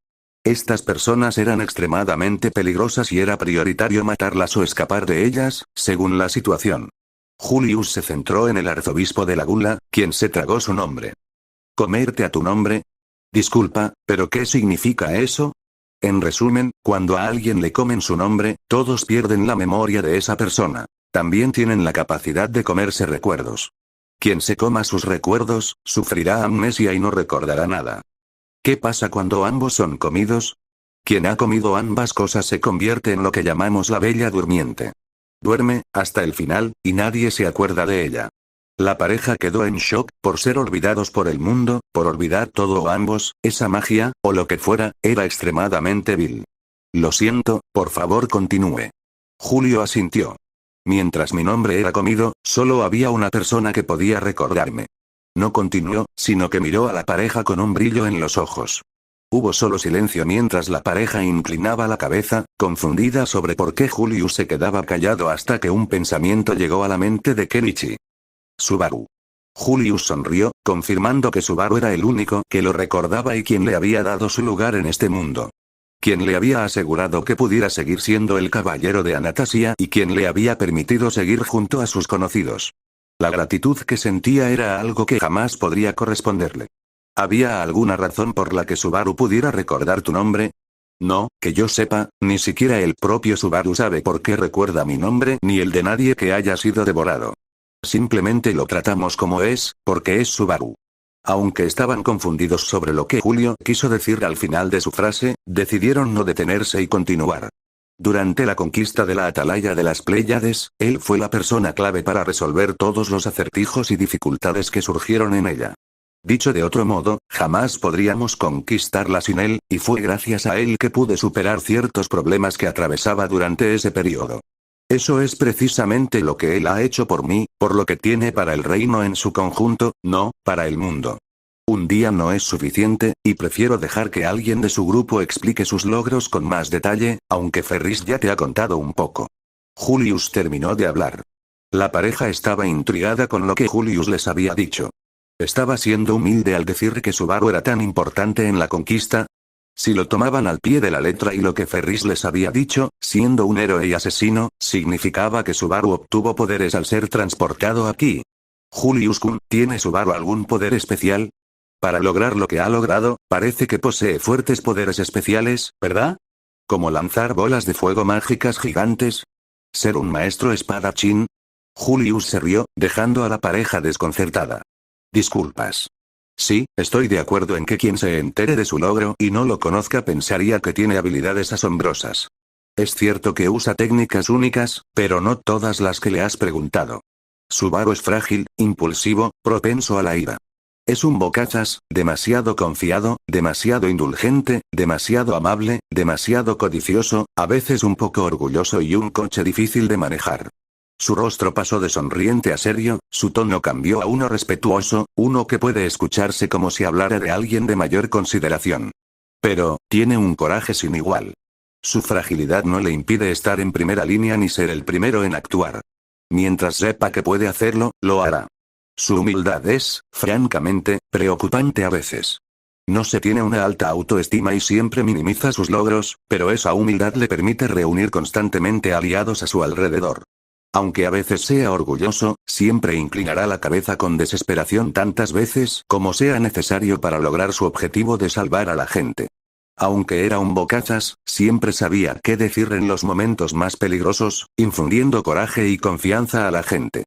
Estas personas eran extremadamente peligrosas y era prioritario matarlas o escapar de ellas, según la situación. Julius se centró en el arzobispo de la gula, quien se tragó su nombre. ¿Comerte a tu nombre? Disculpa, ¿pero qué significa eso? En resumen, cuando a alguien le comen su nombre, todos pierden la memoria de esa persona. También tienen la capacidad de comerse recuerdos. Quien se coma sus recuerdos, sufrirá amnesia y no recordará nada. ¿Qué pasa cuando ambos son comidos? Quien ha comido ambas cosas se convierte en lo que llamamos la bella durmiente. Duerme, hasta el final, y nadie se acuerda de ella. La pareja quedó en shock, por ser olvidados por el mundo, por olvidar todo o ambos, esa magia, o lo que fuera, era extremadamente vil. Lo siento, por favor continúe. Julio asintió. Mientras mi nombre era comido, solo había una persona que podía recordarme. No continuó, sino que miró a la pareja con un brillo en los ojos. Hubo solo silencio mientras la pareja inclinaba la cabeza, confundida sobre por qué Julius se quedaba callado hasta que un pensamiento llegó a la mente de Kenichi. Subaru. Julius sonrió, confirmando que Subaru era el único que lo recordaba y quien le había dado su lugar en este mundo. Quien le había asegurado que pudiera seguir siendo el caballero de Anastasia y quien le había permitido seguir junto a sus conocidos. La gratitud que sentía era algo que jamás podría corresponderle. ¿Había alguna razón por la que Subaru pudiera recordar tu nombre? No, que yo sepa, ni siquiera el propio Subaru sabe por qué recuerda mi nombre ni el de nadie que haya sido devorado. Simplemente lo tratamos como es, porque es Subaru. Aunque estaban confundidos sobre lo que Julio quiso decir al final de su frase, decidieron no detenerse y continuar. Durante la conquista de la Atalaya de las Pléyades, él fue la persona clave para resolver todos los acertijos y dificultades que surgieron en ella. Dicho de otro modo, jamás podríamos conquistarla sin él, y fue gracias a él que pude superar ciertos problemas que atravesaba durante ese periodo. Eso es precisamente lo que él ha hecho por mí, por lo que tiene para el reino en su conjunto, no, para el mundo. Un día no es suficiente, y prefiero dejar que alguien de su grupo explique sus logros con más detalle, aunque Ferris ya te ha contado un poco. Julius terminó de hablar. La pareja estaba intrigada con lo que Julius les había dicho. ¿Estaba siendo humilde al decir que Subaru era tan importante en la conquista? Si lo tomaban al pie de la letra y lo que Ferris les había dicho, siendo un héroe y asesino, significaba que Subaru obtuvo poderes al ser transportado aquí. Julius-kun, ¿tiene Subaru algún poder especial? Para lograr lo que ha logrado, parece que posee fuertes poderes especiales, ¿verdad? ¿Como lanzar bolas de fuego mágicas gigantes? ¿Ser un maestro espadachín? Julius se rió, dejando a la pareja desconcertada. Disculpas. Sí, estoy de acuerdo en que quien se entere de su logro y no lo conozca pensaría que tiene habilidades asombrosas. Es cierto que usa técnicas únicas, pero no todas las que le has preguntado. Subaru es frágil, impulsivo, propenso a la ira. Es un bocazas, demasiado confiado, demasiado indulgente, demasiado amable, demasiado codicioso, a veces un poco orgulloso y un coche difícil de manejar. Su rostro pasó de sonriente a serio, su tono cambió a uno respetuoso, uno que puede escucharse como si hablara de alguien de mayor consideración. Pero, tiene un coraje sin igual. Su fragilidad no le impide estar en primera línea ni ser el primero en actuar. Mientras sepa que puede hacerlo, lo hará. Su humildad es, francamente, preocupante a veces. No se tiene una alta autoestima y siempre minimiza sus logros, pero esa humildad le permite reunir constantemente aliados a su alrededor. Aunque a veces sea orgulloso, siempre inclinará la cabeza con desesperación tantas veces como sea necesario para lograr su objetivo de salvar a la gente. Aunque era un bocazas, siempre sabía qué decir en los momentos más peligrosos, infundiendo coraje y confianza a la gente.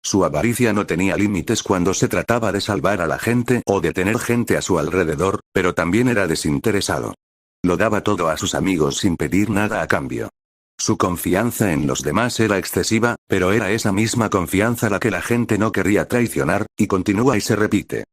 Su avaricia no tenía límites cuando se trataba de salvar a la gente o de tener gente a su alrededor, pero también era desinteresado. Lo daba todo a sus amigos sin pedir nada a cambio. Su confianza en los demás era excesiva, pero era esa misma confianza la que la gente no quería traicionar, y continúa y se repite.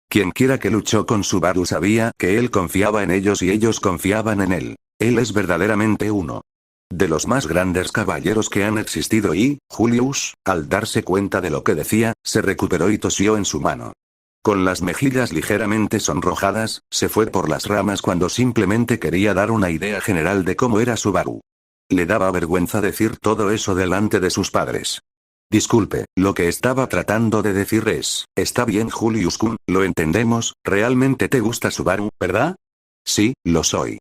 Quienquiera que luchó con Subaru sabía que él confiaba en ellos y ellos confiaban en él. Él es verdaderamente uno de los más grandes caballeros que han existido y, Julius, al darse cuenta de lo que decía, se recuperó y tosió en su mano. Con las mejillas ligeramente sonrojadas, se fue por las ramas cuando simplemente quería dar una idea general de cómo era Subaru. Le daba vergüenza decir todo eso delante de sus padres. Disculpe, lo que estaba tratando de decir es, está bien Julius-kun, lo entendemos, realmente te gusta Subaru, ¿verdad? Sí, lo soy.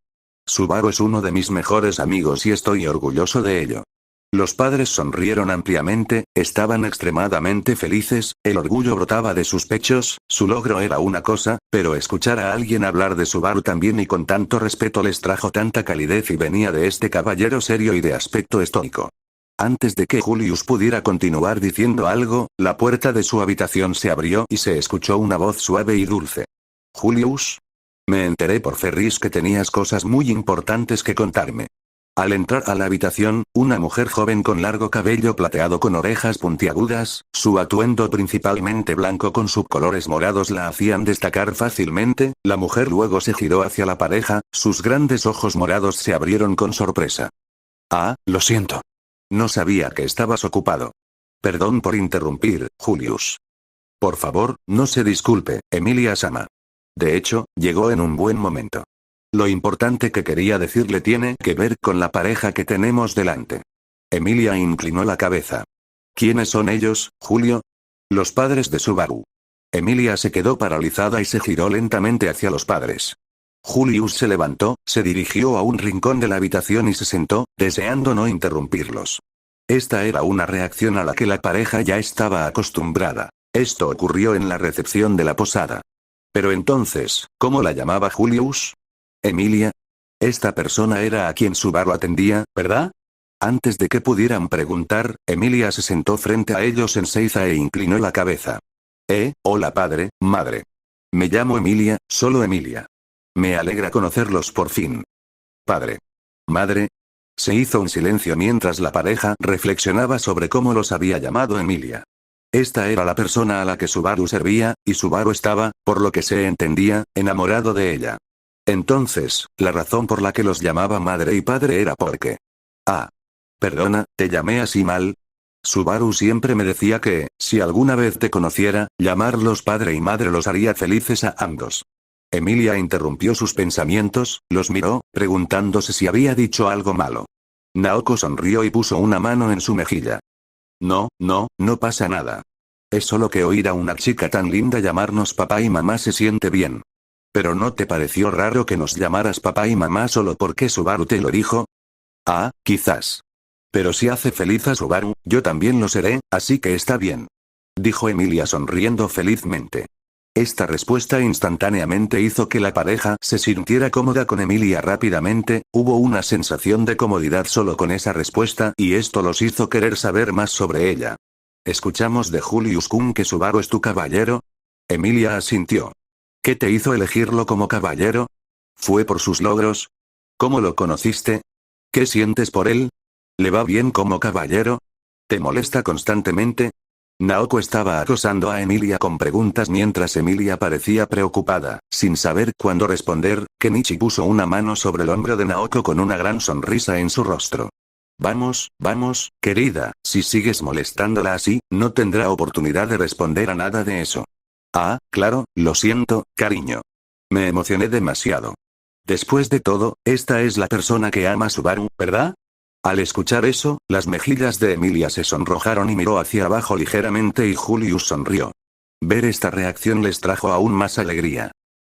Subaru es uno de mis mejores amigos y estoy orgulloso de ello. Los padres sonrieron ampliamente, estaban extremadamente felices, el orgullo brotaba de sus pechos, su logro era una cosa, pero escuchar a alguien hablar de Subaru también y con tanto respeto les trajo tanta calidez y venía de este caballero serio y de aspecto estoico. Antes de que Julius pudiera continuar diciendo algo, la puerta de su habitación se abrió y se escuchó una voz suave y dulce. Julius. Me enteré por Ferris que tenías cosas muy importantes que contarme. Al entrar a la habitación, una mujer joven con largo cabello plateado con orejas puntiagudas, su atuendo principalmente blanco con subcolores morados la hacían destacar fácilmente, la mujer luego se giró hacia la pareja, sus grandes ojos morados se abrieron con sorpresa. Ah, lo siento. No sabía que estabas ocupado. Perdón por interrumpir, Julius. Por favor, no se disculpe, Emilia-sama. De hecho, llegó en un buen momento. Lo importante que quería decirle tiene que ver con la pareja que tenemos delante. Emilia inclinó la cabeza. ¿Quiénes son ellos, Julio? Los padres de Subaru. Emilia se quedó paralizada y se giró lentamente hacia los padres. Julius se levantó, se dirigió a un rincón de la habitación y se sentó, deseando no interrumpirlos. Esta era una reacción a la que la pareja ya estaba acostumbrada. Esto ocurrió en la recepción de la posada. Pero entonces, ¿cómo la llamaba Julius? Emilia. Esta persona era a quien Subaru atendía, ¿verdad? Antes de que pudieran preguntar, Emilia se sentó frente a ellos en Seiza e inclinó la cabeza. Hola padre, madre. Me llamo Emilia, solo Emilia. Me alegra conocerlos por fin. Padre. Madre. Se hizo un silencio mientras la pareja reflexionaba sobre cómo los había llamado Emilia. Esta era la persona a la que Subaru servía, y Subaru estaba, por lo que se entendía, enamorado de ella. Entonces, la razón por la que los llamaba madre y padre era porque... Ah. Perdona, ¿te llamé así mal? Subaru siempre me decía que, si alguna vez te conociera, llamarlos padre y madre los haría felices a ambos. Emilia interrumpió sus pensamientos, los miró, preguntándose si había dicho algo malo. Naoko sonrió y puso una mano en su mejilla. No, no, no pasa nada. Es solo que oír a una chica tan linda llamarnos papá y mamá se siente bien. ¿Pero no te pareció raro que nos llamaras papá y mamá solo porque Subaru te lo dijo? Ah, quizás. Pero si hace feliz a Subaru, yo también lo seré, así que está bien. Dijo Emilia sonriendo felizmente. Esta respuesta instantáneamente hizo que la pareja se sintiera cómoda con Emilia rápidamente, hubo una sensación de comodidad solo con esa respuesta y esto los hizo querer saber más sobre ella. ¿Escuchamos de Julius-kun que Subaru es tu caballero? Emilia asintió. ¿Qué te hizo elegirlo como caballero? ¿Fue por sus logros? ¿Cómo lo conociste? ¿Qué sientes por él? ¿Le va bien como caballero? ¿Te molesta constantemente? Naoko estaba acosando a Emilia con preguntas mientras Emilia parecía preocupada, sin saber cuándo responder. Kenichi puso una mano sobre el hombro de Naoko con una gran sonrisa en su rostro. Vamos, vamos, querida, si sigues molestándola así, no tendrá oportunidad de responder a nada de eso. Ah, claro, lo siento, cariño. Me emocioné demasiado. Después de todo, esta es la persona que ama a Subaru, ¿verdad? Al escuchar eso, las mejillas de Emilia se sonrojaron y miró hacia abajo ligeramente y Julius sonrió. Ver esta reacción les trajo aún más alegría.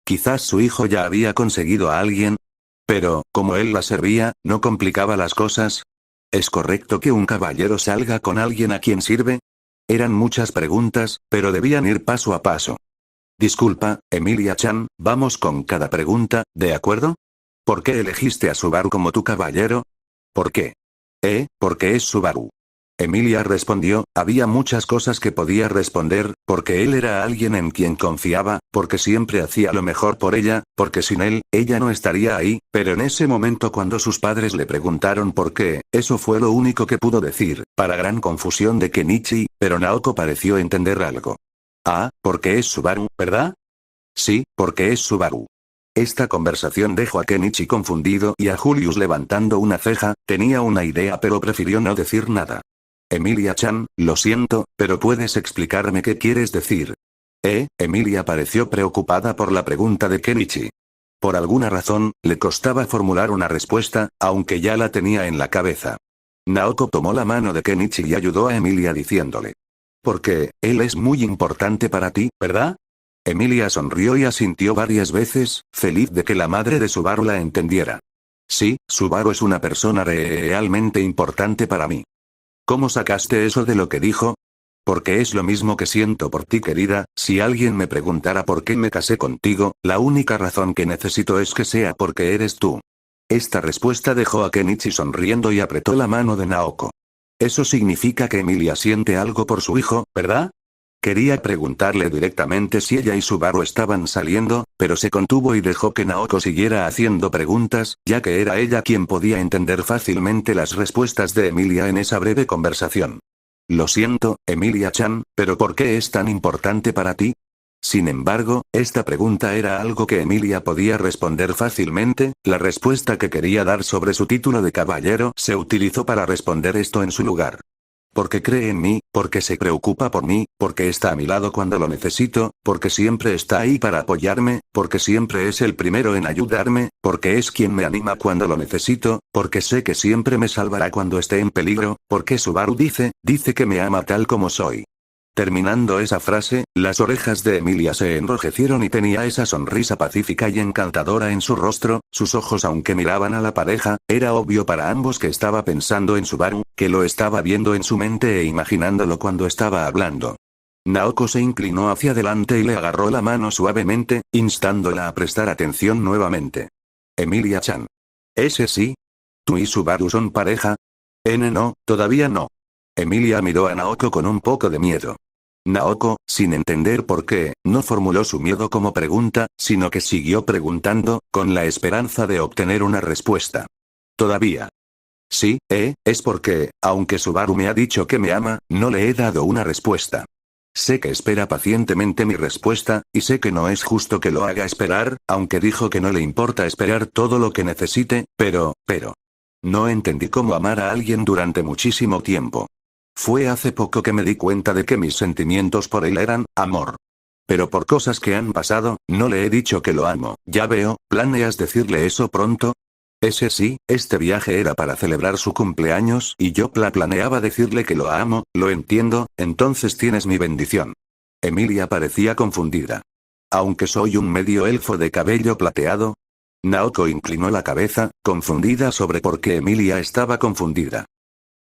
Quizás su hijo ya había conseguido a alguien. Pero, como él la servía, ¿no complicaba las cosas? ¿Es correcto que un caballero salga con alguien a quien sirve? Eran muchas preguntas, pero debían ir paso a paso. Disculpa, Emilia-chan, vamos con cada pregunta, ¿de acuerdo? ¿Por qué elegiste a Subaru como tu caballero? ¿Por qué? Porque es Subaru. Emilia respondió, había muchas cosas que podía responder, porque él era alguien en quien confiaba, porque siempre hacía lo mejor por ella, porque sin él, ella no estaría ahí, pero en ese momento cuando sus padres le preguntaron por qué, eso fue lo único que pudo decir, para gran confusión de Kenichi, pero Naoko pareció entender algo. Ah, porque es Subaru, ¿verdad? Sí, porque es Subaru. Esta conversación dejó a Kenichi confundido y a Julius levantando una ceja, tenía una idea pero prefirió no decir nada. Emilia-chan, lo siento, pero ¿puedes explicarme qué quieres decir? Emilia pareció preocupada por la pregunta de Kenichi. Por alguna razón, le costaba formular una respuesta, aunque ya la tenía en la cabeza. Naoko tomó la mano de Kenichi y ayudó a Emilia diciéndole. Porque, él es muy importante para ti, ¿verdad? Emilia sonrió y asintió varias veces, feliz de que la madre de Subaru la entendiera. Sí, Subaru es una persona realmente importante para mí. ¿Cómo sacaste eso de lo que dijo? Porque es lo mismo que siento por ti, querida. Si alguien me preguntara por qué me casé contigo, la única razón que necesito es que sea porque eres tú. Esta respuesta dejó a Kenichi sonriendo y apretó la mano de Naoko. Eso significa que Emilia siente algo por su hijo, ¿verdad? Quería preguntarle directamente si ella y Subaru estaban saliendo, pero se contuvo y dejó que Naoko siguiera haciendo preguntas, ya que era ella quien podía entender fácilmente las respuestas de Emilia en esa breve conversación. Lo siento, Emilia-chan, pero ¿por qué es tan importante para ti? Sin embargo, esta pregunta era algo que Emilia podía responder fácilmente, la respuesta que quería dar sobre su título de caballero se utilizó para responder esto en su lugar. Porque cree en mí, porque se preocupa por mí, porque está a mi lado cuando lo necesito, porque siempre está ahí para apoyarme, porque siempre es el primero en ayudarme, porque es quien me anima cuando lo necesito, porque sé que siempre me salvará cuando esté en peligro, porque Subaru dice que me ama tal como soy. Terminando esa frase, las orejas de Emilia se enrojecieron y tenía esa sonrisa pacífica y encantadora en su rostro, sus ojos aunque miraban a la pareja, era obvio para ambos que estaba pensando en Subaru, que lo estaba viendo en su mente e imaginándolo cuando estaba hablando. Naoko se inclinó hacia adelante y le agarró la mano suavemente, instándola a prestar atención nuevamente. Emilia-chan. ¿Ese sí? ¿Tú y Subaru son pareja? No, todavía no. Emilia miró a Naoko con un poco de miedo. Naoko, sin entender por qué, no formuló su miedo como pregunta, sino que siguió preguntando, con la esperanza de obtener una respuesta. Todavía. Sí, es porque, aunque Subaru me ha dicho que me ama, no le he dado una respuesta. Sé que espera pacientemente mi respuesta, y sé que no es justo que lo haga esperar, aunque dijo que no le importa esperar todo lo que necesite, pero... No entendí cómo amar a alguien durante muchísimo tiempo. Fue hace poco que me di cuenta de que mis sentimientos por él eran amor. Pero por cosas que han pasado, no le he dicho que lo amo. Ya veo, ¿planeas decirle eso pronto? Ese sí, este viaje era para celebrar su cumpleaños y yo planeaba decirle que lo amo, lo entiendo, entonces tienes mi bendición. Emilia parecía confundida. Aunque soy un medio elfo de cabello plateado. Naoko inclinó la cabeza, confundida sobre por qué Emilia estaba confundida.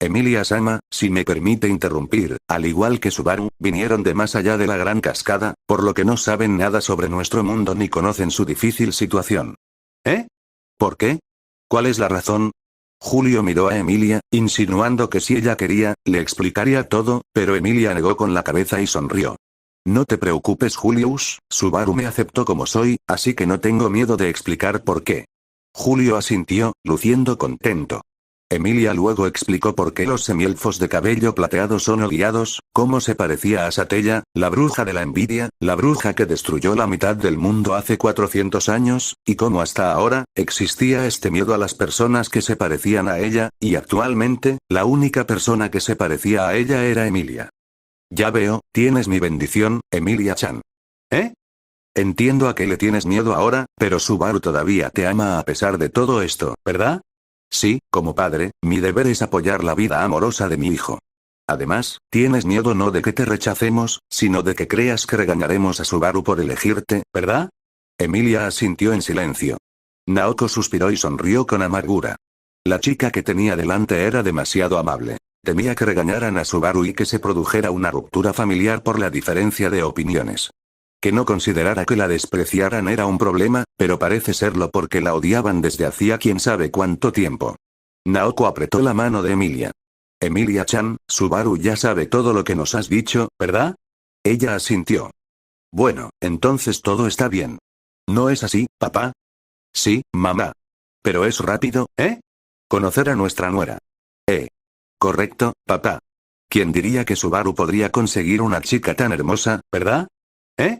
Emilia-sama, si me permite interrumpir, al igual que Subaru, vinieron de más allá de la gran cascada, por lo que no saben nada sobre nuestro mundo ni conocen su difícil situación. ¿Eh? ¿Por qué? ¿Cuál es la razón? Julio miró a Emilia, insinuando que si ella quería, le explicaría todo, pero Emilia negó con la cabeza y sonrió. No te preocupes, Julius, Subaru me aceptó como soy, así que no tengo miedo de explicar por qué. Julio asintió, luciendo contento. Emilia luego explicó por qué los semielfos de cabello plateado son odiados, cómo se parecía a Satella, la bruja de la envidia, la bruja que destruyó la mitad del mundo hace 400 años, y cómo hasta ahora, existía este miedo a las personas que se parecían a ella, y actualmente, la única persona que se parecía a ella era Emilia. Ya veo, tienes mi bendición, Emilia-chan. ¿Eh? Entiendo a qué le tienes miedo ahora, pero Subaru todavía te ama a pesar de todo esto, ¿verdad? Sí, como padre, mi deber es apoyar la vida amorosa de mi hijo. Además, tienes miedo no de que te rechacemos, sino de que creas que regañaremos a Subaru por elegirte, ¿verdad? Emilia asintió en silencio. Naoko suspiró y sonrió con amargura. La chica que tenía delante era demasiado amable. Temía que regañaran a Subaru y que se produjera una ruptura familiar por la diferencia de opiniones. Que no considerara que la despreciaran era un problema, pero parece serlo porque la odiaban desde hacía quién sabe cuánto tiempo. Naoko apretó la mano de Emilia. Emilia-chan, Subaru ya sabe todo lo que nos has dicho, ¿verdad? Ella asintió. Bueno, entonces todo está bien. ¿No es así, papá? Sí, mamá. Pero es rápido, ¿eh? Conocer a nuestra nuera. Correcto, papá. ¿Quién diría que Subaru podría conseguir una chica tan hermosa, verdad? ¿Eh?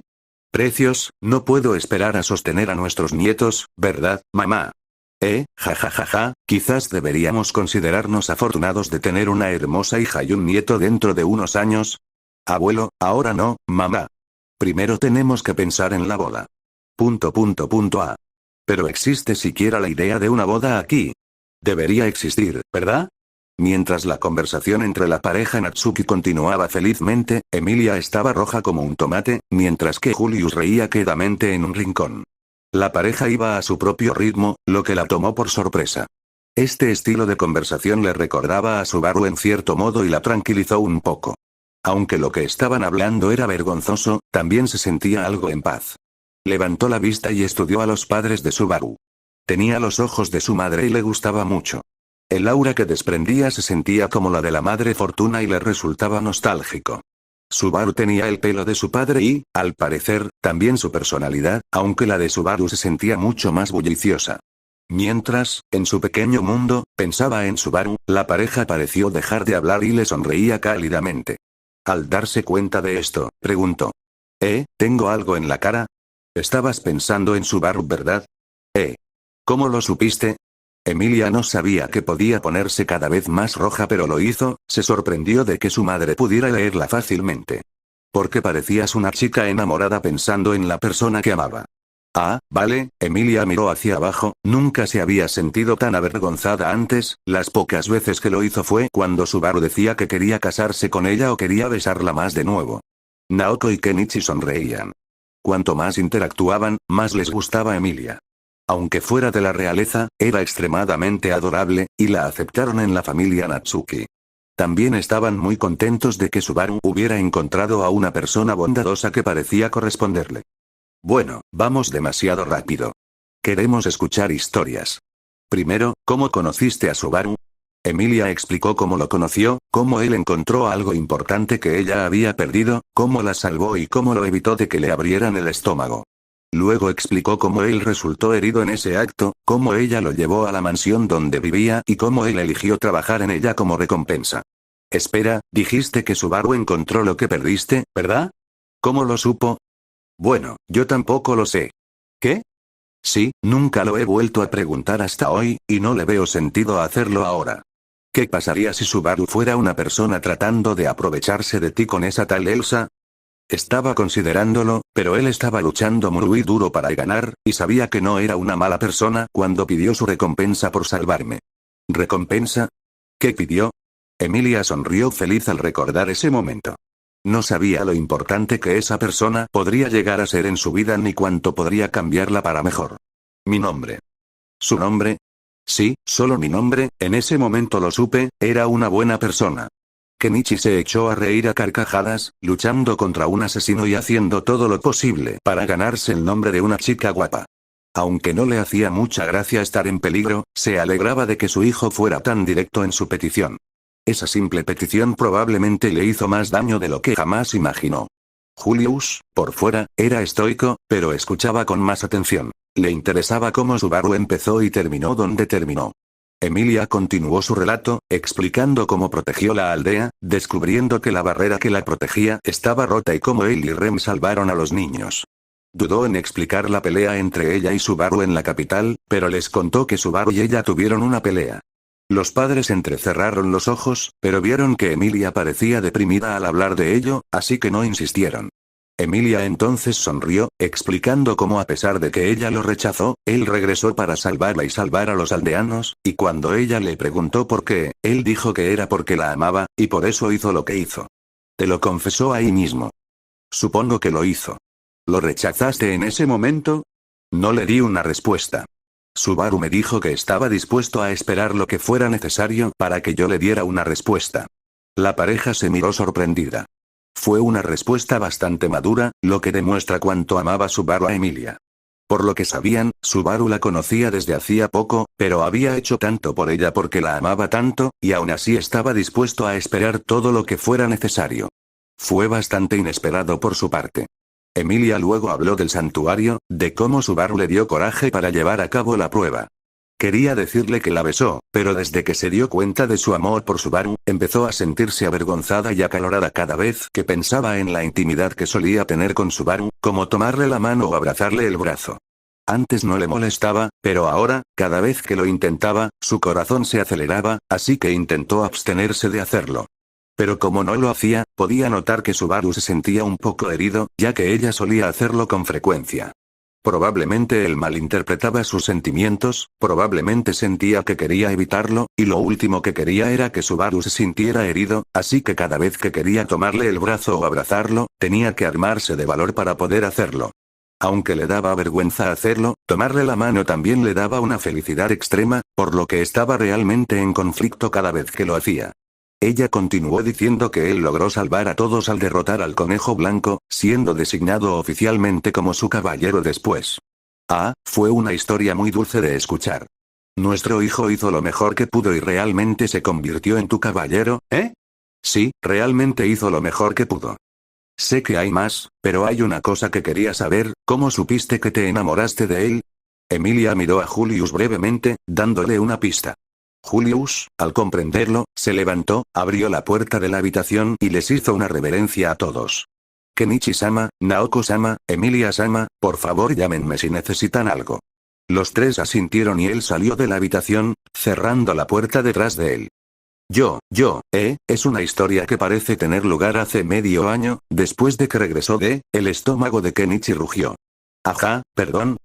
Precios, no puedo esperar a sostener a nuestros nietos, ¿verdad, mamá? Ja, quizás deberíamos considerarnos afortunados de tener una hermosa hija y un nieto dentro de unos años. Abuelo, ahora no, mamá. Primero tenemos que pensar en la boda. A. Pero ¿existe siquiera la idea de una boda aquí? Debería existir, ¿verdad? Mientras la conversación entre la pareja Natsuki continuaba felizmente, Emilia estaba roja como un tomate, mientras que Julius reía quedamente en un rincón. La pareja iba a su propio ritmo, lo que la tomó por sorpresa. Este estilo de conversación le recordaba a Subaru en cierto modo y la tranquilizó un poco. Aunque lo que estaban hablando era vergonzoso, también se sentía algo en paz. Levantó la vista y estudió a los padres de Subaru. Tenía los ojos de su madre y le gustaba mucho. El aura que desprendía se sentía como la de la madre Fortuna y le resultaba nostálgico. Subaru tenía el pelo de su padre y, al parecer, también su personalidad, aunque la de Subaru se sentía mucho más bulliciosa. Mientras, en su pequeño mundo, pensaba en Subaru, la pareja pareció dejar de hablar y le sonreía cálidamente. Al darse cuenta de esto, preguntó. ¿Tengo algo en la cara? Estabas pensando en Subaru, ¿verdad? ¿Cómo lo supiste? Emilia no sabía que podía ponerse cada vez más roja, pero lo hizo, se sorprendió de que su madre pudiera leerla fácilmente. Porque parecías una chica enamorada pensando en la persona que amaba. Ah, vale, Emilia miró hacia abajo, nunca se había sentido tan avergonzada antes, las pocas veces que lo hizo fue cuando Subaru decía que quería casarse con ella o quería besarla más de nuevo. Naoko y Kenichi sonreían. Cuanto más interactuaban, más les gustaba Emilia. Aunque fuera de la realeza, era extremadamente adorable, y la aceptaron en la familia Natsuki. También estaban muy contentos de que Subaru hubiera encontrado a una persona bondadosa que parecía corresponderle. Bueno, vamos demasiado rápido. Queremos escuchar historias. Primero, ¿cómo conociste a Subaru? Emilia explicó cómo lo conoció, cómo él encontró algo importante que ella había perdido, cómo la salvó y cómo lo evitó de que le abrieran el estómago. Luego explicó cómo él resultó herido en ese acto, cómo ella lo llevó a la mansión donde vivía y cómo él eligió trabajar en ella como recompensa. Espera, dijiste que Subaru encontró lo que perdiste, ¿verdad? ¿Cómo lo supo? Bueno, yo tampoco lo sé. ¿Qué? Sí, nunca lo he vuelto a preguntar hasta hoy, y no le veo sentido a hacerlo ahora. ¿Qué pasaría si Subaru fuera una persona tratando de aprovecharse de ti con esa tal Elsa? Estaba considerándolo, pero él estaba luchando muy duro para ganar, y sabía que no era una mala persona cuando pidió su recompensa por salvarme. ¿Recompensa? ¿Qué pidió? Emilia sonrió feliz al recordar ese momento. No sabía lo importante que esa persona podría llegar a ser en su vida ni cuánto podría cambiarla para mejor. Mi nombre. ¿Su nombre? Sí, solo mi nombre, en ese momento lo supe, era una buena persona. Kenichi se echó a reír a carcajadas, luchando contra un asesino y haciendo todo lo posible para ganarse el nombre de una chica guapa. Aunque no le hacía mucha gracia estar en peligro, se alegraba de que su hijo fuera tan directo en su petición. Esa simple petición probablemente le hizo más daño de lo que jamás imaginó. Julius, por fuera, era estoico, pero escuchaba con más atención. Le interesaba cómo Subaru empezó y terminó donde terminó. Emilia continuó su relato, explicando cómo protegió la aldea, descubriendo que la barrera que la protegía estaba rota y cómo él y Rem salvaron a los niños. Dudó en explicar la pelea entre ella y Subaru en la capital, pero les contó que Subaru y ella tuvieron una pelea. Los padres entrecerraron los ojos, pero vieron que Emilia parecía deprimida al hablar de ello, así que no insistieron. Emilia entonces sonrió, explicando cómo a pesar de que ella lo rechazó, él regresó para salvarla y salvar a los aldeanos, y cuando ella le preguntó por qué, él dijo que era porque la amaba, y por eso hizo lo que hizo. Te lo confesó ahí mismo. Supongo que lo hizo. ¿Lo rechazaste en ese momento? No le di una respuesta. Subaru me dijo que estaba dispuesto a esperar lo que fuera necesario para que yo le diera una respuesta. La pareja se miró sorprendida. Fue una respuesta bastante madura, lo que demuestra cuánto amaba Subaru a Emilia. Por lo que sabían, Subaru la conocía desde hacía poco, pero había hecho tanto por ella porque la amaba tanto, y aún así estaba dispuesto a esperar todo lo que fuera necesario. Fue bastante inesperado por su parte. Emilia luego habló del santuario, de cómo Subaru le dio coraje para llevar a cabo la prueba. Quería decirle que la besó, pero desde que se dio cuenta de su amor por Subaru, empezó a sentirse avergonzada y acalorada cada vez que pensaba en la intimidad que solía tener con Subaru, como tomarle la mano o abrazarle el brazo. Antes no le molestaba, pero ahora, cada vez que lo intentaba, su corazón se aceleraba, así que intentó abstenerse de hacerlo. Pero como no lo hacía, podía notar que Subaru se sentía un poco herido, ya que ella solía hacerlo con frecuencia. Probablemente él malinterpretaba sus sentimientos, probablemente sentía que quería evitarlo, y lo último que quería era que Subaru se sintiera herido, así que cada vez que quería tomarle el brazo o abrazarlo, tenía que armarse de valor para poder hacerlo. Aunque le daba vergüenza hacerlo, tomarle la mano también le daba una felicidad extrema, por lo que estaba realmente en conflicto cada vez que lo hacía. Ella continuó diciendo que él logró salvar a todos al derrotar al conejo blanco, siendo designado oficialmente como su caballero después. Ah, fue una historia muy dulce de escuchar. Nuestro hijo hizo lo mejor que pudo y realmente se convirtió en tu caballero, ¿eh? Sí, realmente hizo lo mejor que pudo. Sé que hay más, pero hay una cosa que quería saber, ¿cómo supiste que te enamoraste de él? Emilia miró a Julius brevemente, dándole una pista. Julius, al comprenderlo, se levantó, abrió la puerta de la habitación y les hizo una reverencia a todos. Kenichi-sama, Naoko-sama, Emilia-sama, por favor llámenme si necesitan algo. Los tres asintieron y él salió de la habitación, cerrando la puerta detrás de él. Es una historia que parece tener lugar hace medio año, después de que regresó el estómago de Kenichi rugió. Ajá, perdón.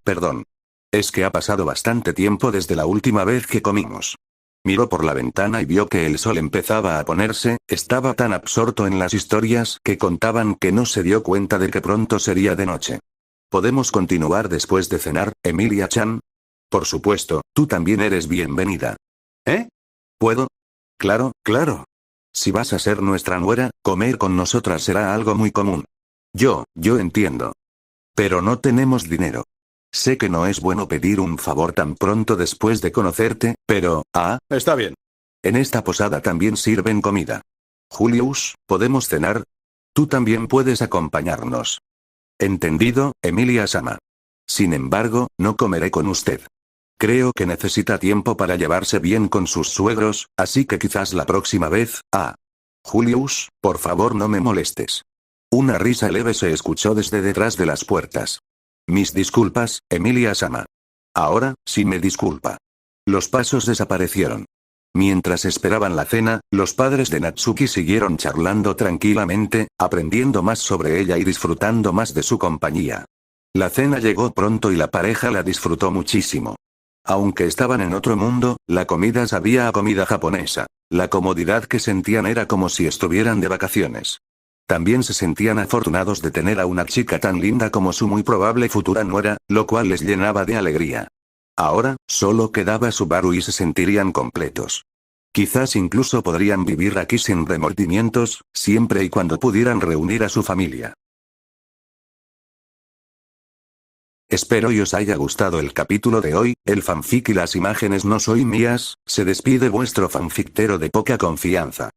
Es que ha pasado bastante tiempo desde la última vez que comimos. Miró por la ventana y vio que el sol empezaba a ponerse, estaba tan absorto en las historias que contaban que no se dio cuenta de que pronto sería de noche. ¿Podemos continuar después de cenar, Emilia-chan? Por supuesto, tú también eres bienvenida. ¿Eh? ¿Puedo? Claro. Si vas a ser nuestra nuera, comer con nosotras será algo muy común. Yo entiendo. Pero no tenemos dinero. Sé que no es bueno pedir un favor tan pronto después de conocerte, pero, está bien. En esta posada también sirven comida. Julius, ¿podemos cenar? Tú también puedes acompañarnos. Entendido, Emilia-sama. Sin embargo, no comeré con usted. Creo que necesita tiempo para llevarse bien con sus suegros, así que quizás la próxima vez, Julius, por favor no me molestes. Una risa leve se escuchó desde detrás de las puertas. Mis disculpas, Emilia-sama. Ahora, sí me disculpa. Los pasos desaparecieron. Mientras esperaban la cena, los padres de Natsuki siguieron charlando tranquilamente, aprendiendo más sobre ella y disfrutando más de su compañía. La cena llegó pronto y la pareja la disfrutó muchísimo. Aunque estaban en otro mundo, la comida sabía a comida japonesa. La comodidad que sentían era como si estuvieran de vacaciones. También se sentían afortunados de tener a una chica tan linda como su muy probable futura nuera, lo cual les llenaba de alegría. Ahora, solo quedaba Subaru y se sentirían completos. Quizás incluso podrían vivir aquí sin remordimientos, siempre y cuando pudieran reunir a su familia. Espero y os haya gustado el capítulo de hoy. El fanfic y las imágenes no soy mías, se despide vuestro fanfictero de poca confianza.